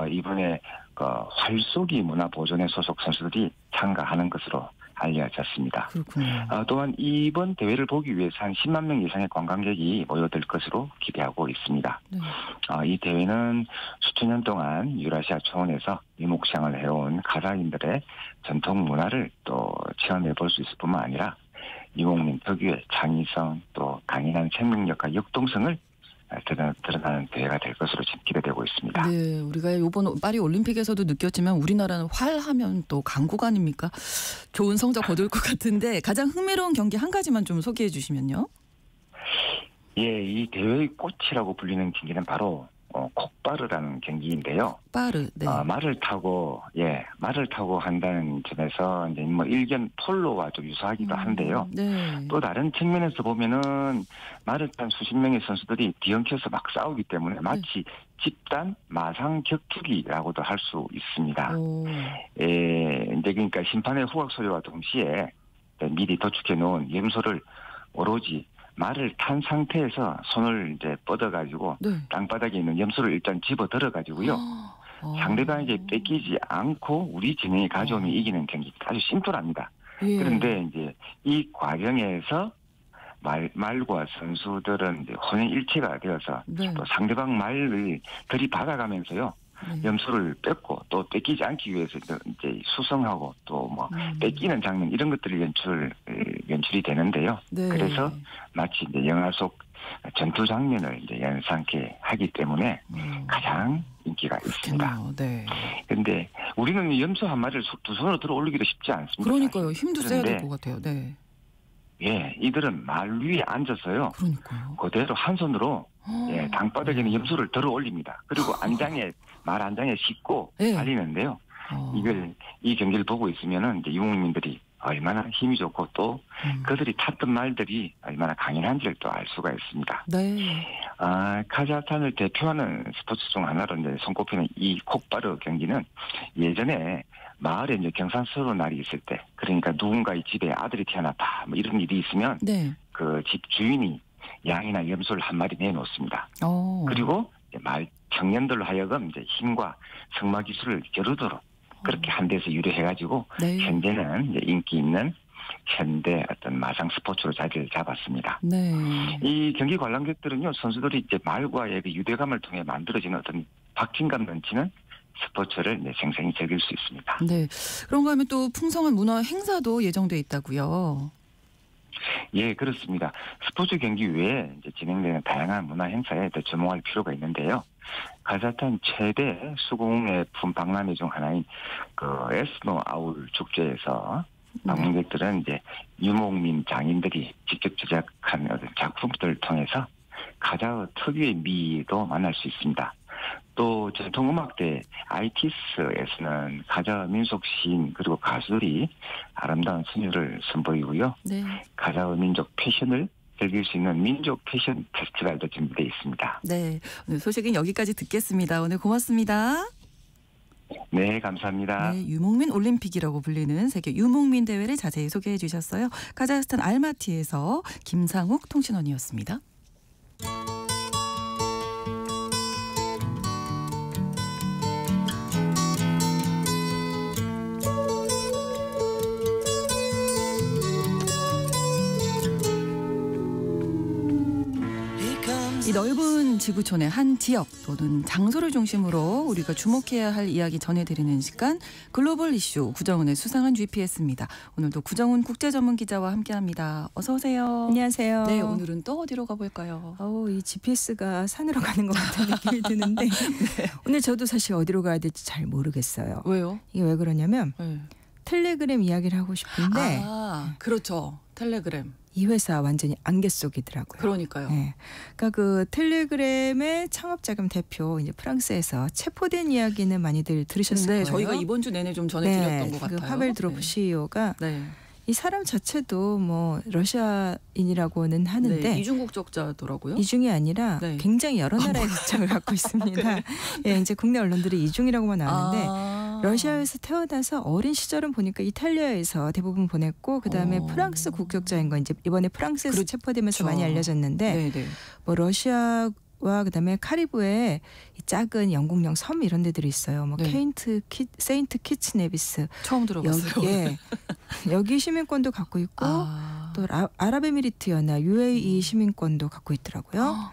이번에 활쏘기 문화 보존회 소속 선수들이 참가하는 것으로 알려졌습니다. 그렇군요. 또한 이번 대회를 보기 위해서 한 10만 명 이상의 관광객이 모여들 것으로 기대하고 있습니다. 네. 이 대회는 수천 년 동안 유라시아 초원에서 유목시장을 해온 카자흐인들의 전통 문화를 또 체험해 볼 수 있을 뿐만 아니라 유목민 특유의 창의성 또 강인한 생명력과 역동성을 드러나는 대회가 될 것으로 지금 기대되고 있습니다. 네, 우리가 이번 파리 올림픽에서도 느꼈지만 우리나라는 활하면 또 강국 아닙니까? 좋은 성적 거둘 것 같은데 가장 흥미로운 경기 한 가지만 좀 소개해 주시면요. 예, 이 대회의 꽃이라고 불리는 경기는 바로 콕바르라는 경기인데요. 빠르. 네. 말을 타고 한다는 점에서 이제 뭐 일견 폴로와 좀 유사하기도 한데요. 네. 또 다른 측면에서 보면은 말을 탄 수십 명의 선수들이 뒤엉켜서 막 싸우기 때문에 마치 집단 마상 격투기라고도 할 수 있습니다. 이제 그러니까 심판의 후각 소리와 동시에 미리 도축해 놓은 염소를 오로지 말을 탄 상태에서 손을 이제 뻗어가지고 네. 땅바닥에 있는 염소를 일단 집어 들어가지고요. 상대방에게 뺏기지 않고 우리 진영이 가져오면 이기는 경기 아주 심플합니다. 예. 그런데 이제 이 과정에서 말과 선수들은 이제 혼연일체가 되어서 네. 또 상대방 말을 들이받아가면서요. 염소를 뺏고 또 뺏기지 않기 위해서 이제 수성하고 또 뭐 뺏기는 장면 이런 것들이 연출이 되는데요. 네. 그래서 마치 이제 영화 속 전투 장면을 이제 연상케 하기 때문에 가장 인기가 있습니다. 네. 그런데 우리는 염소 한 마리를 두 손으로 들어 올리기도 쉽지 않습니다. 그러니까요. 힘도 세야 될 그런데 것 같아요. 네. 예, 이들은 말 위에 앉아서요. 그러니까요. 그대로 한 손으로 땅바닥에 있는 염소를 들어 올립니다. 그리고 말 안장에 싣고 네. 달리는데요. 이 경기를 보고 있으면은 이제 유목민들이 얼마나 힘이 좋고 또 그들이 탔던 말들이 얼마나 강인한지를 또 알 수가 있습니다. 네. 카자흐스탄을 대표하는 스포츠 중 하나로 이제 손꼽히는 이 콕바르 경기는 예전에 마을에 이제 경상스러운 날이 있을 때, 그러니까 누군가의 집에 아들이 태어났다, 뭐 이런 일이 있으면 네. 그 집 주인이 양이나 염소를 한 마리 내놓습니다. 그리고 말 청년들로 하여금 이제 힘과 승마 기술을 겨루도록 그렇게 한 데서 유래해가지고 네. 현재는 이제 인기 있는 현대 어떤 마상 스포츠로 자리를 잡았습니다. 네. 이 경기 관람객들은요, 선수들이 이제 말과의 그 유대감을 통해 만들어지는 어떤 박진감 넘치는 스포츠를 생생히 즐길 수 있습니다. 네. 그런가 하면 또 풍성한 문화 행사도 예정돼 있다고요. 예, 그렇습니다. 스포츠 경기 외에 이제 진행되는 다양한 문화 행사에 더 주목할 필요가 있는데요. 카자흐스탄 최대 수공예품 박람회 중 하나인 그 에스노 아울 축제에서 방문객들은 이제 유목민 장인들이 직접 제작한 어떤 작품들을 통해서 가자의 특유의 미도 만날 수 있습니다. 또 전통음악대 ITS에서는 가자 민속 시인 그리고 가수들이 아름다운 선율을 선보이고요. 네. 가자의 민족 패션을 즐길 수 있는 민족 패션 페스티벌도 준비되어 있습니다. 네. 오늘 소식은 여기까지 듣겠습니다. 오늘 고맙습니다. 네, 감사합니다. 네, 유목민 올림픽이라고 불리는 세계 유목민 대회를 자세히 소개해 주셨어요. 카자흐스탄 알마티에서 김상욱 통신원이었습니다. 이 넓은 지구촌의 한 지역 또는 장소를 중심으로 우리가 주목해야 할 이야기 전해드리는 시간 글로벌 이슈 구정은의 수상한 GPS입니다. 오늘도 구정은 국제전문기자와 함께합니다. 어서 오세요. 안녕하세요. 네, 오늘은 또 어디로 가볼까요? 이 GPS가 산으로 가는 것 같은 느낌이 드는데 네. 오늘 저도 사실 어디로 가야 될지 잘 모르겠어요. 왜요? 이게 왜 그러냐면 네. 텔레그램 이야기를 하고 싶은데 그렇죠. 텔레그램. 이 회사 완전히 안개 속이더라고요. 그러니까요. 네. 그러니까 그 텔레그램의 창업자금 대표 이제 프랑스에서 체포된 이야기는 많이들 들으셨을 거예요. 저희가 이번 주 내내 좀 전해드렸던 것 같아요. 그 파벨 드로프 CEO가 이 사람 자체도 뭐 러시아인이라고 하는데 이중 국적자더라고요. 이중이 아니라 굉장히 여러 나라의 국적을 갖고 있습니다. 예, 이제 국내 언론들이 이중이라고만 나오는데 러시아에서 태어나서 어린 시절은 보니까 이탈리아에서 대부분 보냈고 그다음에 프랑스 국적자인 건 이제 이번에 프랑스에서 체포되면서 많이 알려졌는데 뭐 러시아와 그다음에 카리브에 작은 영국령 섬 이런 데들이 있어요. 뭐 세인트 키츠 네비스 처음 들어봤어요. 여기 시민권도 갖고 있고 또 아랍에미리트 연합 UAE 시민권도 갖고 있더라고요.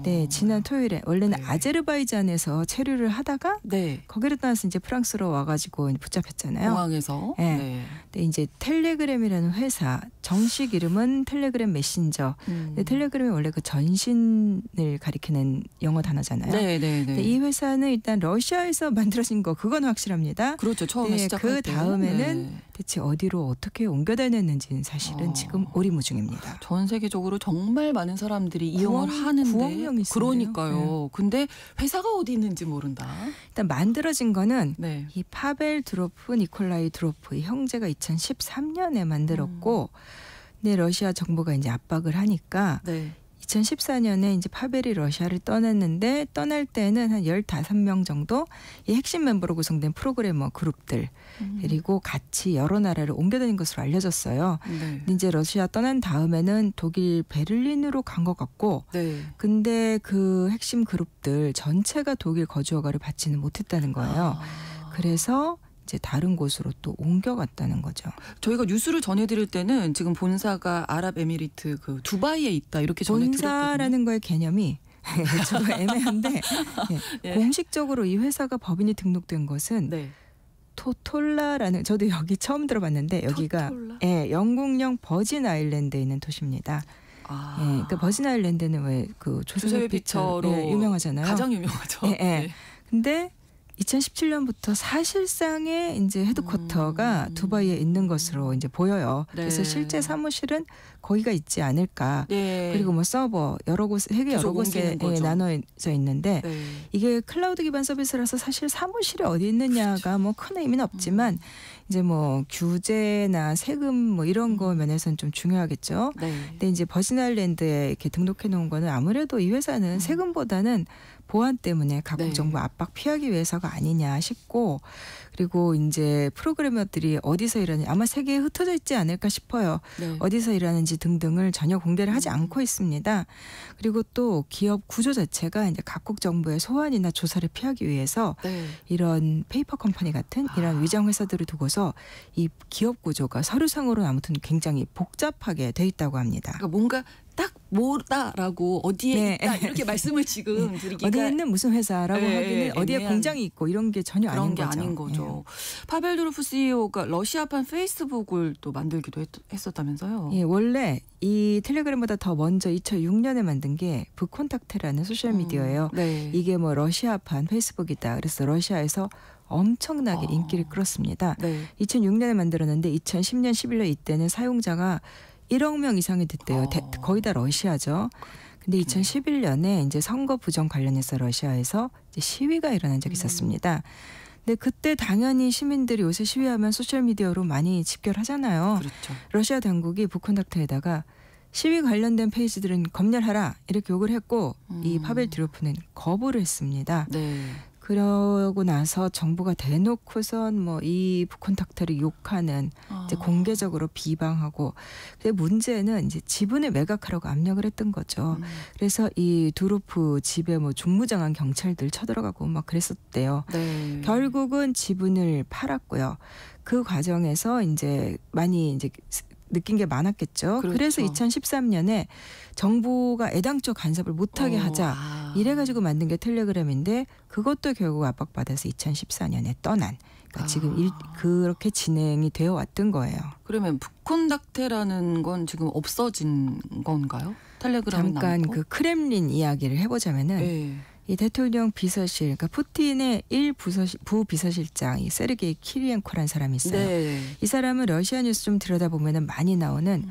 네, 지난 토요일에 원래는 아제르바이잔에서 체류를 하다가 거기를 떠나서 이제 프랑스로 와가지고 붙잡혔잖아요. 공항에서. 네. 근데 이제 텔레그램이라는 회사 정식 이름은 텔레그램 메신저. 근데 텔레그램이 원래 그 전신을 가리키는 영어 단어잖아요. 근데 이 회사는 일단 러시아에서 만들어진 거 그건 확실합니다. 그렇죠. 처음에 시작할 때. 그 다음에는 대체 어디로 어떻게 옮겨 다녔는지는 사실은 지금 오리무중입니다. 전 세계적으로 정말 많은 사람들이 이용을 하는데 9억 명이 있어요. 그러니까요. 근데 회사가 어디 있는지 모른다. 일단 만들어진 거는 이 파벨 드로프 니콜라이 드로프 이 형제가 2013년에 만들었고 근데 러시아 정부가 이제 압박을 하니까 2014년에 이제 파벨이 러시아를 떠났는데 떠날 때는 한 15명 정도 이 핵심 멤버로 구성된 프로그래머 그룹들 그리고 같이 여러 나라를 옮겨 다닌 것으로 알려졌어요. 근데 이제 러시아 떠난 다음에는 독일 베를린으로 간 것 같고 근데 그 핵심 그룹들 전체가 독일 거주 허가를 받지는 못했다는 거예요. 그래서 이제 다른 곳으로 또 옮겨갔다는 거죠. 저희가 뉴스를 전해드릴 때는 지금 본사가 아랍에미리트 그 두바이에 있다 이렇게 전해드렸거든요. 본사라는 거의 개념이 저도 애매한데 공식적으로 이 회사가 법인이 등록된 것은 토톨라라는 저도 여기 처음 들어봤는데 여기가 영국령 버진 아일랜드에 있는 도시입니다. 그러니까 버진 아일랜드는 왜 그 조선의 빛으로 유명하잖아요. 가장 유명하죠. 근데 2017년부터 사실상의 이제 헤드쿼터가 두바이에 있는 것으로 이제 보여요. 그래서 실제 사무실은 거기가 있지 않을까. 그리고 뭐 서버 여러 곳 세계 여러 곳에 나눠져 있는데 이게 클라우드 기반 서비스라서 사실 사무실이 어디 있느냐가 뭐 큰 의미는 없지만 이제 뭐 규제나 세금 뭐 이런 거 면에서는 좀 중요하겠죠. 근데 이제 버진 아일랜드에 이렇게 등록해 놓은 거는 아무래도 이 회사는 세금보다는 보안 때문에 각국 정부 압박 피하기 위해서가 아니냐 싶고 그리고 이제 프로그래머들이 어디서 일하는지 아마 세계에 흩어져 있지 않을까 싶어요. 어디서 일하는지 등등을 전혀 공개를 하지 않고 있습니다. 그리고 또 기업 구조 자체가 이제 각국 정부의 소환이나 조사를 피하기 위해서 이런 페이퍼 컴퍼니 같은 이런 위장 회사들을 두고서 이 기업 구조가 서류상으로는 아무튼 굉장히 복잡하게 돼 있다고 합니다. 그러니까 뭔가 딱 뭐다라고 어디에 있다 이렇게 말씀을 지금 드리기가 어디에 있는 무슨 회사라고 하기는 어디에 공장이 있고 이런 게 전혀 그런 게 아닌 거죠. 파벨 드로프 CEO가 러시아판 페이스북을 또 만들기도 했었다면서요. 원래 이 텔레그램보다 더 먼저 2006년에 만든 게 브콘탁테라는 소셜미디어예요. 이게 뭐 러시아판 페이스북이다. 그래서 러시아에서 엄청나게 인기를 끌었습니다. 네. 2006년에 만들었는데 2010년 11월 이때는 사용자가 1억 명 이상이 됐대요. 거의 다 러시아죠. 근데 2011년에 이제 선거 부정 관련해서 러시아에서 이제 시위가 일어난 적이 있었습니다. 근데 그때 당연히 시민들이 요새 시위하면 소셜미디어로 많이 집결하잖아요. 그렇죠. 러시아 당국이 북콘닥터에다가 시위 관련된 페이지들은 검열하라 이렇게 욕을 했고 이 파벨 드로프는 거부를 했습니다. 네. 그러고 나서 정부가 대놓고선 뭐 이 북콘닥터를 욕하는 이제 공개적으로 비방하고 근데 문제는 이제 지분을 매각하라고 압력을 했던 거죠. 그래서 이 두로프 집에 뭐 중무장한 경찰들 쳐들어가고 막 그랬었대요. 네. 결국은 지분을 팔았고요. 그 과정에서 이제 많이 이제 느낀 게 많았겠죠. 그렇죠. 그래서 2013년에 정부가 애당초 간섭을 못하게 하자 이래가지고 만든 게 텔레그램인데 그것도 결국 압박받아서 2014년에 떠난. 그러니까 지금 그렇게 진행이 되어 왔던 거예요. 그러면 북콘닥테라는 건 지금 없어진 건가요? 텔레그램은 잠깐 남고? 그 크렘린 이야기를 해보자면은 네. 이 대통령 비서실, 그러니까 푸틴의 부비서실장 이 세르게이 키리엔코라는 사람이 있어요. 네. 이 사람은 러시아 뉴스 좀 들여다보면 많이 나오는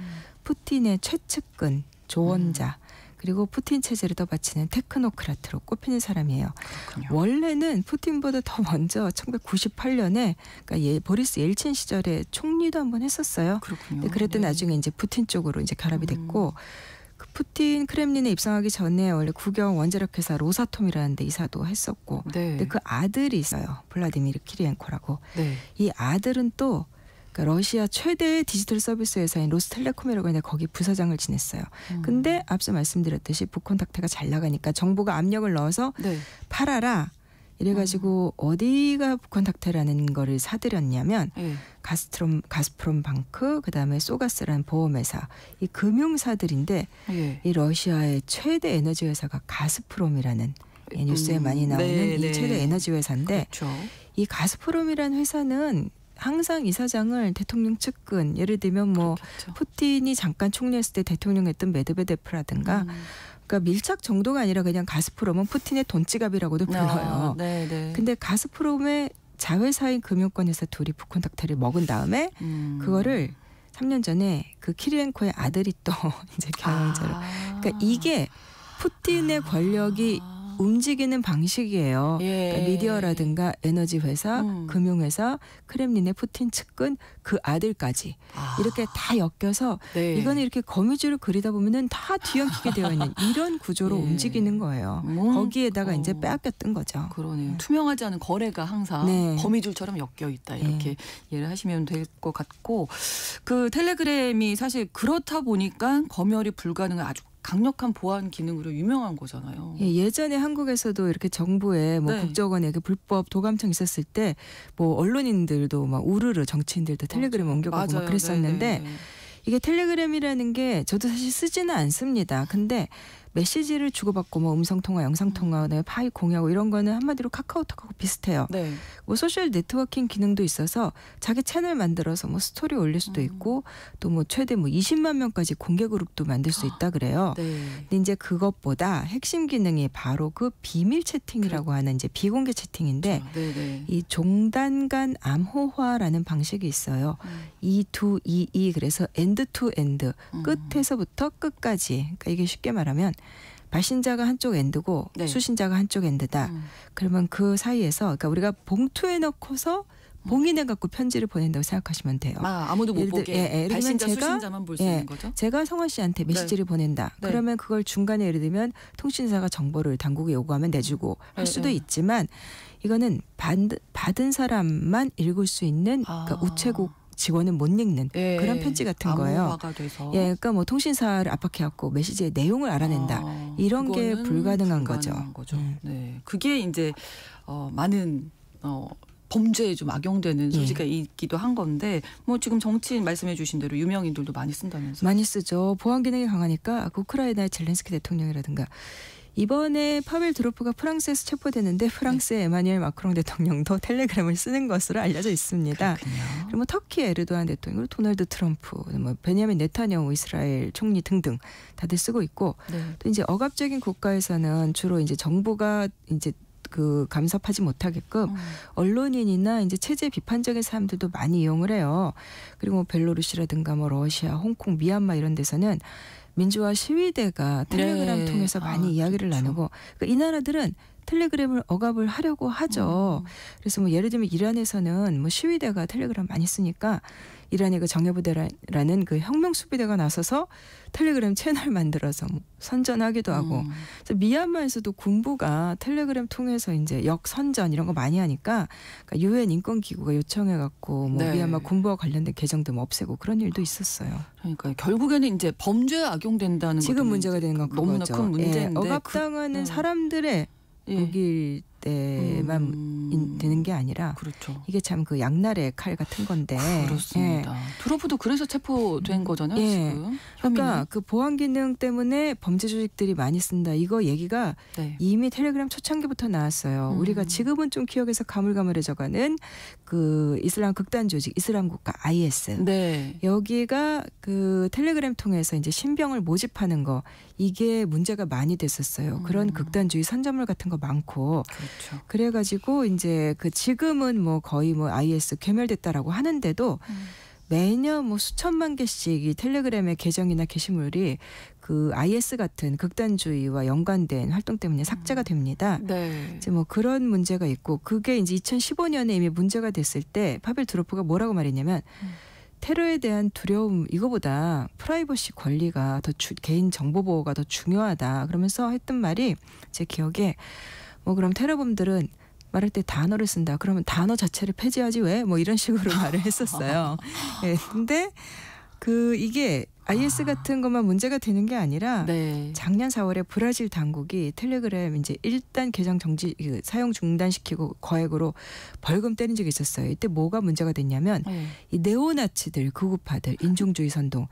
푸틴의 최측근, 조언자 그리고 푸틴 체제를 떠받치는 테크노크라트로 꼽히는 사람이에요. 그렇군요. 원래는 푸틴보다 더 먼저 1998년에 그러니까 보리스 옐친 시절에 총리도 한번 했었어요. 그렇군요. 근데 그랬더니 네. 나중에 이제 푸틴 쪽으로 이제 결합이 됐고 그 푸틴 크렘린에 입성하기 전에 원래 국영 원자력 회사 로사톰이라는 데 이사도 했었고 네. 근데 그 아들이 있어요. 블라디미르 키리엔코라고. 네. 이 아들은 또 그러니까 러시아 최대의 디지털 서비스 회사인 로스텔레콤이라고 하는데 거기 부사장을 지냈어요. 근데 앞서 말씀드렸듯이 북콘닥트가 잘 나가니까 정부가 압력을 넣어서 네. 팔아라. 이래가지고 어디가 북콘닥트라는 거를 사들였냐면 네. 가스프롬 방크 그다음에 소가스라는 보험회사 이 금융사들인데 예. 이 러시아의 최대 에너지 회사가 가스프롬이라는 뉴스에 많이 나오는 네, 이 네. 최대 에너지 회사인데 그렇죠. 이 가스프롬이라는 회사는 항상 이사장을 대통령 측근 예를 들면 뭐 그렇겠죠. 푸틴이 잠깐 총리했을 때 대통령했던 메드베데프라든가 그러니까 밀착 정도가 아니라 그냥 가스프롬은 푸틴의 돈지갑이라고도 불러요. 네, 네. 근데 가스프롬의 자회사인 금융권에서 둘이 북콘닥트를 먹은 다음에 그거를 3년 전에 그 키리엔코의 아들이 또 이제 경영자로. 그러니까 이게 푸틴의 권력이 움직이는 방식이에요. 예. 그러니까 미디어라든가 에너지 회사, 금융회사, 크렘린의 푸틴 측근 그 아들까지 이렇게 다 엮여서 네. 이거는 이렇게 거미줄을 그리다 보면은 다 뒤엉키게 되어 있는 이런 구조로 예. 움직이는 거예요. 거기에다가 이제 빼앗겼던 거죠. 그러네요. 투명하지 않은 거래가 항상 네. 거미줄처럼 엮여 있다 이렇게 이해를 하시면 될 것 같고 그 텔레그램이 사실 그렇다 보니까 검열이 불가능한 아주 강력한 보안 기능으로 유명한 거잖아요. 예전에 한국에서도 이렇게 정부에 뭐 네. 국정원에 그 불법 도감청 있었을 때 뭐 언론인들도 막 우르르 정치인들도 텔레그램 옮겨가고 막 그랬었는데 네네. 이게 텔레그램이라는 게 저도 사실 쓰지는 않습니다. 근데 메시지를 주고받고 뭐 음성통화, 영상통화, 파일 공유하고 이런 거는 한마디로 카카오톡하고 비슷해요. 네. 뭐 소셜 네트워킹 기능도 있어서 자기 채널 만들어서 뭐 스토리 올릴 수도 있고 또 뭐 최대 뭐 20만 명까지 공개 그룹도 만들 수 있다 그래요. 네. 근데 이제 그것보다 핵심 기능이 바로 그 비밀 채팅이라고 하는 이제 비공개 채팅인데 네네. 이 종단 간 암호화라는 방식이 있어요. E2EE 그래서 end to end 끝에서부터 끝까지. 그러니까 이게 쉽게 말하면 발신자가 한쪽 엔드고 네. 수신자가 한쪽 엔드다. 그러면 그 사이에서 그러니까 우리가 봉투에 넣고서 봉인해 갖고 편지를 보낸다고 생각하시면 돼요. 아무도 못 예를 들- 보게 예를 들면 발신자 제가- 수신자만 볼 수 있는 거죠? 제가 성원 씨한테 메시지를 보낸다. 네. 그러면 그걸 중간에 예를 들면 통신사가 정보를 당국에 요구하면 내주고 할 수도 네. 있지만 이거는 받은 사람만 읽을 수 있는 그러니까 우체국 직원은 못 읽는 예. 그런 편지 같은 거예요. 암호화가 돼서. 예, 그러니까 뭐 통신사를 압박해갖고 메시지의 내용을 알아낸다. 이런 게 그거는 불가능한 거죠. 네, 그게 이제 많은 범죄에 좀 악용되는 소지가 있기도 한 건데 뭐 지금 정치인 말씀해주신 대로 유명인들도 많이 쓴다면서. 많이 쓰죠. 보안 기능이 강하니까 우크라이나의 젤렌스키 대통령이라든가 이번에 파벨 드로프가 프랑스에서 체포됐는데 프랑스의 에마뉘엘 마크롱 대통령도 텔레그램을 쓰는 것으로 알려져 있습니다. 그리고 뭐 터키 에르도안 대통령, 그리고 도널드 트럼프, 뭐 베냐민 네타냐후 이스라엘 총리 등등 다들 쓰고 있고 네. 또 이제 억압적인 국가에서는 주로 이제 정부가 이제 감섭하지 못하게끔 언론인이나 이제 체제 비판적인 사람들도 많이 이용을 해요. 그리고 뭐 벨로루시라든가 뭐 러시아, 홍콩, 미얀마 이런 데서는 민주화 시위대가 텔레그램 통해서 많이 이야기를 그렇죠. 나누고 그러니까 이 나라들은 텔레그램을 억압을 하려고 하죠. 그래서 뭐 예를 들면 이란에서는 뭐 시위대가 텔레그램 많이 쓰니까 이란의 그 정예부대라는 그 혁명 수비대가 나서서 텔레그램 채널 만들어서 뭐 선전하기도 하고. 그래서 미얀마에서도 군부가 텔레그램 통해서 이제 역선전 이런 거 많이 하니까 그러니까 유엔 인권 기구가 요청해 갖고 뭐 네. 미얀마 군부와 관련된 계정도 뭐 없애고 그런 일도 있었어요. 그러니까 결국에는 이제 범죄에 악용된다는 지금 것도 문제가 되는 건 그거죠. 너무나 큰 문제인데 억압당하는 사람들의 예. 독일 때만 되는 게 아니라 그렇죠. 이게 참 그 양날의 칼 같은 건데. 그렇습니다. 트럼프도 그래서 체포된 거잖아요. 예. 지금. 그러니까 그 보안 기능 때문에 범죄 조직들이 많이 쓴다. 이거 얘기가 네. 이미 텔레그램 초창기부터 나왔어요. 우리가 지금은 좀 기억에서 가물가물해져가는 그 이슬람 극단 조직 이슬람 국가 IS. 네. 여기가 그 텔레그램 통해서 이제 신병을 모집하는 거 이게 문제가 많이 됐었어요. 그런 극단주의 선전물 같은 거 많고. 그렇죠. 그래가지고 이제 그 지금은 뭐 거의 뭐 IS 괴멸됐다라고 하는데도 매년 뭐 수천만 개씩 이 텔레그램의 계정이나 게시물이 그 IS 같은 극단주의와 연관된 활동 때문에 삭제가 됩니다. 네. 이제 뭐 그런 문제가 있고 그게 이제 2015년에 이미 문제가 됐을 때 파벨 드로프가 뭐라고 말했냐면 테러에 대한 두려움 이거보다 프라이버시 권리가 더 개인 정보 보호가 더 중요하다 그러면서 했던 말이 제 기억에 뭐 그럼 테러범들은 말할 때 단어를 쓴다. 그러면 단어 자체를 폐지하지 왜? 뭐 이런 식으로 말을 했었어요. 예. 근데 그 이게 IS 같은 것만 문제가 되는 게 아니라 네. 작년 4월에 브라질 당국이 텔레그램 이제 일단 계정 정지 사용 중단시키고 거액으로 벌금 때린 적이 있었어요. 이때 뭐가 문제가 됐냐면 네. 이 네오나치들 극우파들 인종주의 선동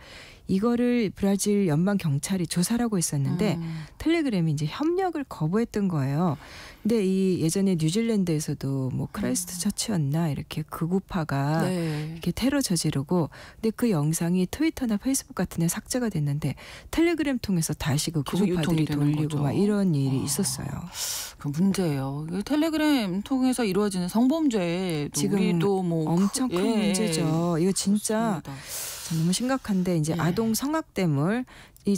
이거를 브라질 연방 경찰이 조사를 하고 있었는데 텔레그램이 이제 협력을 거부했던 거예요. 근데 이 예전에 뉴질랜드에서도 뭐 크라이스트 처치였나 이렇게 극우파가 네. 이렇게 테러 저지르고 근데 그 영상이 트위터나 페이스북 같은 데 삭제가 됐는데 텔레그램 통해서 다시 그 계속 극우파들이 유통이 되는 돌리고 거죠. 막 이런 일이 있었어요. 그 문제예요. 이 텔레그램 통해서 이루어지는 성범죄 지금 우리도 뭐 엄청 큰 문제죠. 이거 진짜 그렇습니다. 너무 심각한데 이제 예. 아동 성학대물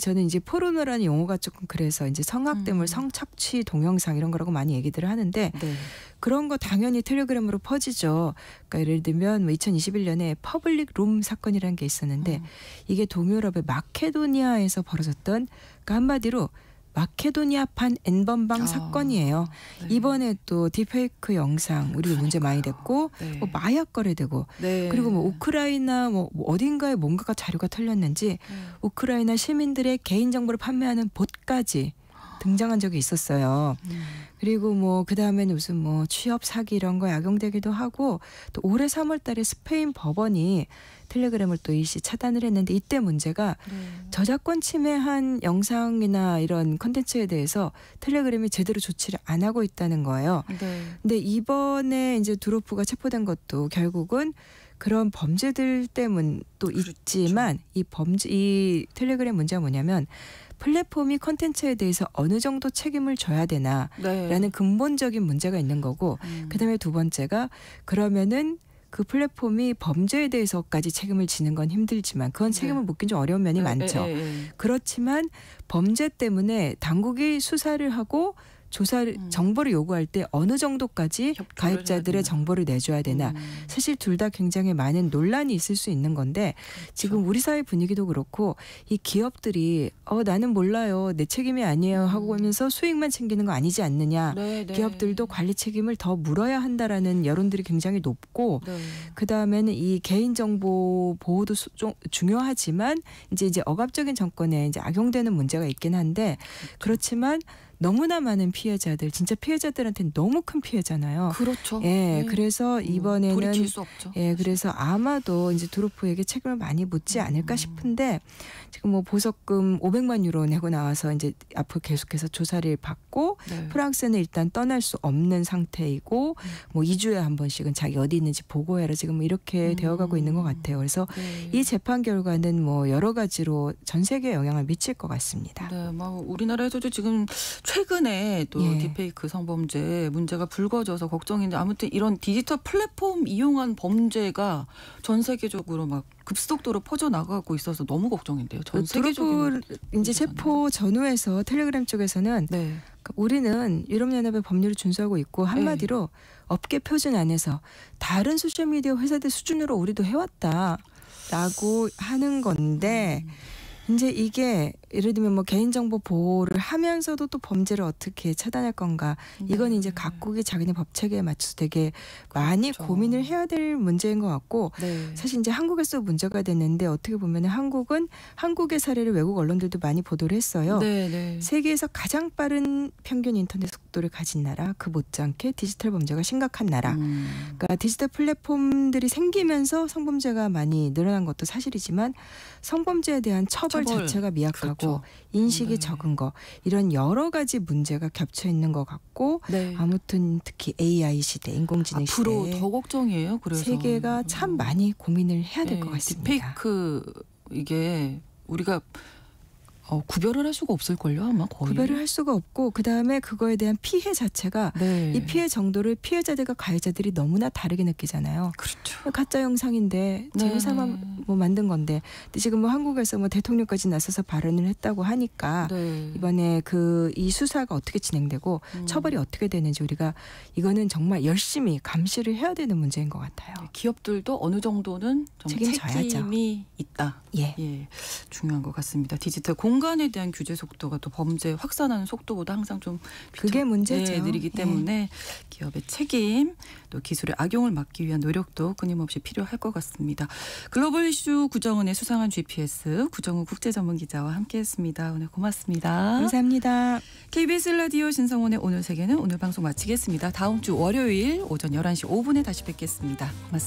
저는 이제 포르노라는 용어가 조금 그래서 이제 성학대물, 성착취 동영상 이런 거라고 많이 얘기들을 하는데 네. 그런 거 당연히 텔레그램으로 퍼지죠. 그러니까 예를 들면 뭐 2021년에 퍼블릭 룸 사건이라는 게 있었는데 이게 동유럽의 마케도니아에서 벌어졌던 그러니까 한마디로 마케도니아판 N번방 사건이에요. 네. 이번에 또 딥페이크 영상 우리도 문제 많이 됐고 네. 뭐 마약 거래되고 네. 그리고 뭐 우크라이나 뭐 어딘가에 뭔가가 자료가 털렸는지 우크라이나 시민들의 개인 정보를 판매하는 봇까지 등장한 적이 있었어요. 그리고 뭐 그다음에는 무슨 뭐 취업 사기 이런 거에 악용되기도 하고 또 올해 3월 달에 스페인 법원이 텔레그램을 또 일시 차단을 했는데 이때 문제가 저작권 침해한 영상이나 이런 컨텐츠에 대해서 텔레그램이 제대로 조치를 안 하고 있다는 거예요. 네. 근데 이번에 이제 드로프가 체포된 것도 결국은 그런 범죄들 때문 또 있지만 이 텔레그램 문제가 뭐냐면 플랫폼이 컨텐츠에 대해서 어느 정도 책임을 져야 되나라는 네. 근본적인 문제가 있는 거고 그다음에 두 번째가 그러면은 그 플랫폼이 범죄에 대해서까지 책임을 지는 건 힘들지만 그건 책임을 묻긴 좀 어려운 면이 많죠. 그렇지만 범죄 때문에 당국이 수사를 하고 정보를 요구할 때 어느 정도까지 가입자들의 정보를 내줘야 되나. 사실 둘 다 굉장히 많은 논란이 있을 수 있는 건데 지금 우리 사회 분위기도 그렇고 이 기업들이 나는 몰라요. 내 책임이 아니에요 하고 하면서 수익만 챙기는 거 아니지 않느냐. 네. 기업들도 관리 책임을 더 물어야 한다라는 여론들이 굉장히 높고 네. 그다음에는 이 개인정보 보호도 좀 중요하지만 이제 억압적인 정권에 이제 악용되는 문제가 있긴 한데 그렇지만 너무나 많은 피해자들, 진짜 피해자들한테는 너무 큰 피해잖아요. 그렇죠. 예, 그래서 이번에는 돌이킬 수 없죠. 예, 그래서 아마도 이제 드로프에게 책임을 많이 묻지 않을까 싶은데 지금 뭐 보석금 500만 유로 내고 나와서 이제 앞으로 계속해서 조사를 받고 네. 프랑스는 일단 떠날 수 없는 상태이고 뭐 2주에 한 번씩은 자기 어디 있는지 보고해라 지금 이렇게 되어가고 있는 것 같아요. 그래서 네. 이 재판 결과는 뭐 여러 가지로 전 세계에 영향을 미칠 것 같습니다. 네, 뭐 우리나라에서도 지금 최근에 또 예. 딥페이크 성범죄 문제가 불거져서 걱정인데 아무튼 이런 디지털 플랫폼 이용한 범죄가 전 세계적으로 막 급속도로 퍼져나가고 있어서 너무 걱정인데요. 전 세계적인 드루프 이제 체포 전후에서 텔레그램 쪽에서는 네. 우리는 유럽연합의 법률을 준수하고 있고 한마디로 업계 표준 안에서 다른 소셜미디어 회사들 수준으로 우리도 해왔다라고 하는 건데 이제 이게 예를 들면 뭐 개인정보 보호를 하면서도 또 범죄를 어떻게 차단할 건가 이건 이제 각국이 자기네 법 체계에 맞춰서 되게 많이 그렇죠. 고민을 해야 될 문제인 것 같고 네. 사실 이제 한국에서 문제가 됐는데 어떻게 보면 한국은 한국의 사례를 외국 언론들도 많이 보도를 했어요. 네, 네. 세계에서 가장 빠른 평균 인터넷 속도를 가진 나라, 그 못지않게 디지털 범죄가 심각한 나라. 그러니까 디지털 플랫폼들이 생기면서 성범죄가 많이 늘어난 것도 사실이지만 성범죄에 대한 처벌 자체가 미약하고 그렇죠. 인식이 네. 적은 거 이런 여러 가지 문제가 겹쳐 있는 것 같고 네. 아무튼 특히 AI 시대, 인공지능 앞으로 시대에 더 걱정이에요. 그래서 세계가 참 많이 고민을 해야 될 것 같습니다. 딥페이크 이게 우리가 구별을 할 수가 없을걸요 아마 거의. 구별을 할 수가 없고 그다음에 그거에 대한 피해 자체가 네. 이 피해 정도를 피해자들과 가해자들이 너무나 다르게 느끼잖아요. 그렇죠. 가짜 영상인데 제 네. 회사만 뭐 만든 건데 근데 지금 뭐 한국에서 뭐 대통령까지 나서서 발언을 했다고 하니까 네. 이번에 이 수사가 어떻게 진행되고 처벌이 어떻게 되는지 우리가 이거는 정말 열심히 감시를 해야 되는 문제인 것 같아요. 기업들도 어느 정도는 좀 책임져야죠. 책임이 있다. 예. 중요한 것 같습니다. 디지털 공간에 대한 규제 속도가 또 범죄 확산하는 속도보다 항상 좀 그게 문제죠. 느리기 때문에 기업의 책임 또 기술의 악용을 막기 위한 노력도 끊임없이 필요할 것 같습니다. 글로벌 이슈 구정은의 수상한 GPS 구정우 국제전문기자와 함께했습니다. 오늘 고맙습니다. 감사합니다. KBS 라디오 신성원의 오늘 세계는 오늘 방송 마치겠습니다. 다음 주 월요일 오전 11시 5분에 다시 뵙겠습니다. 고맙습니다.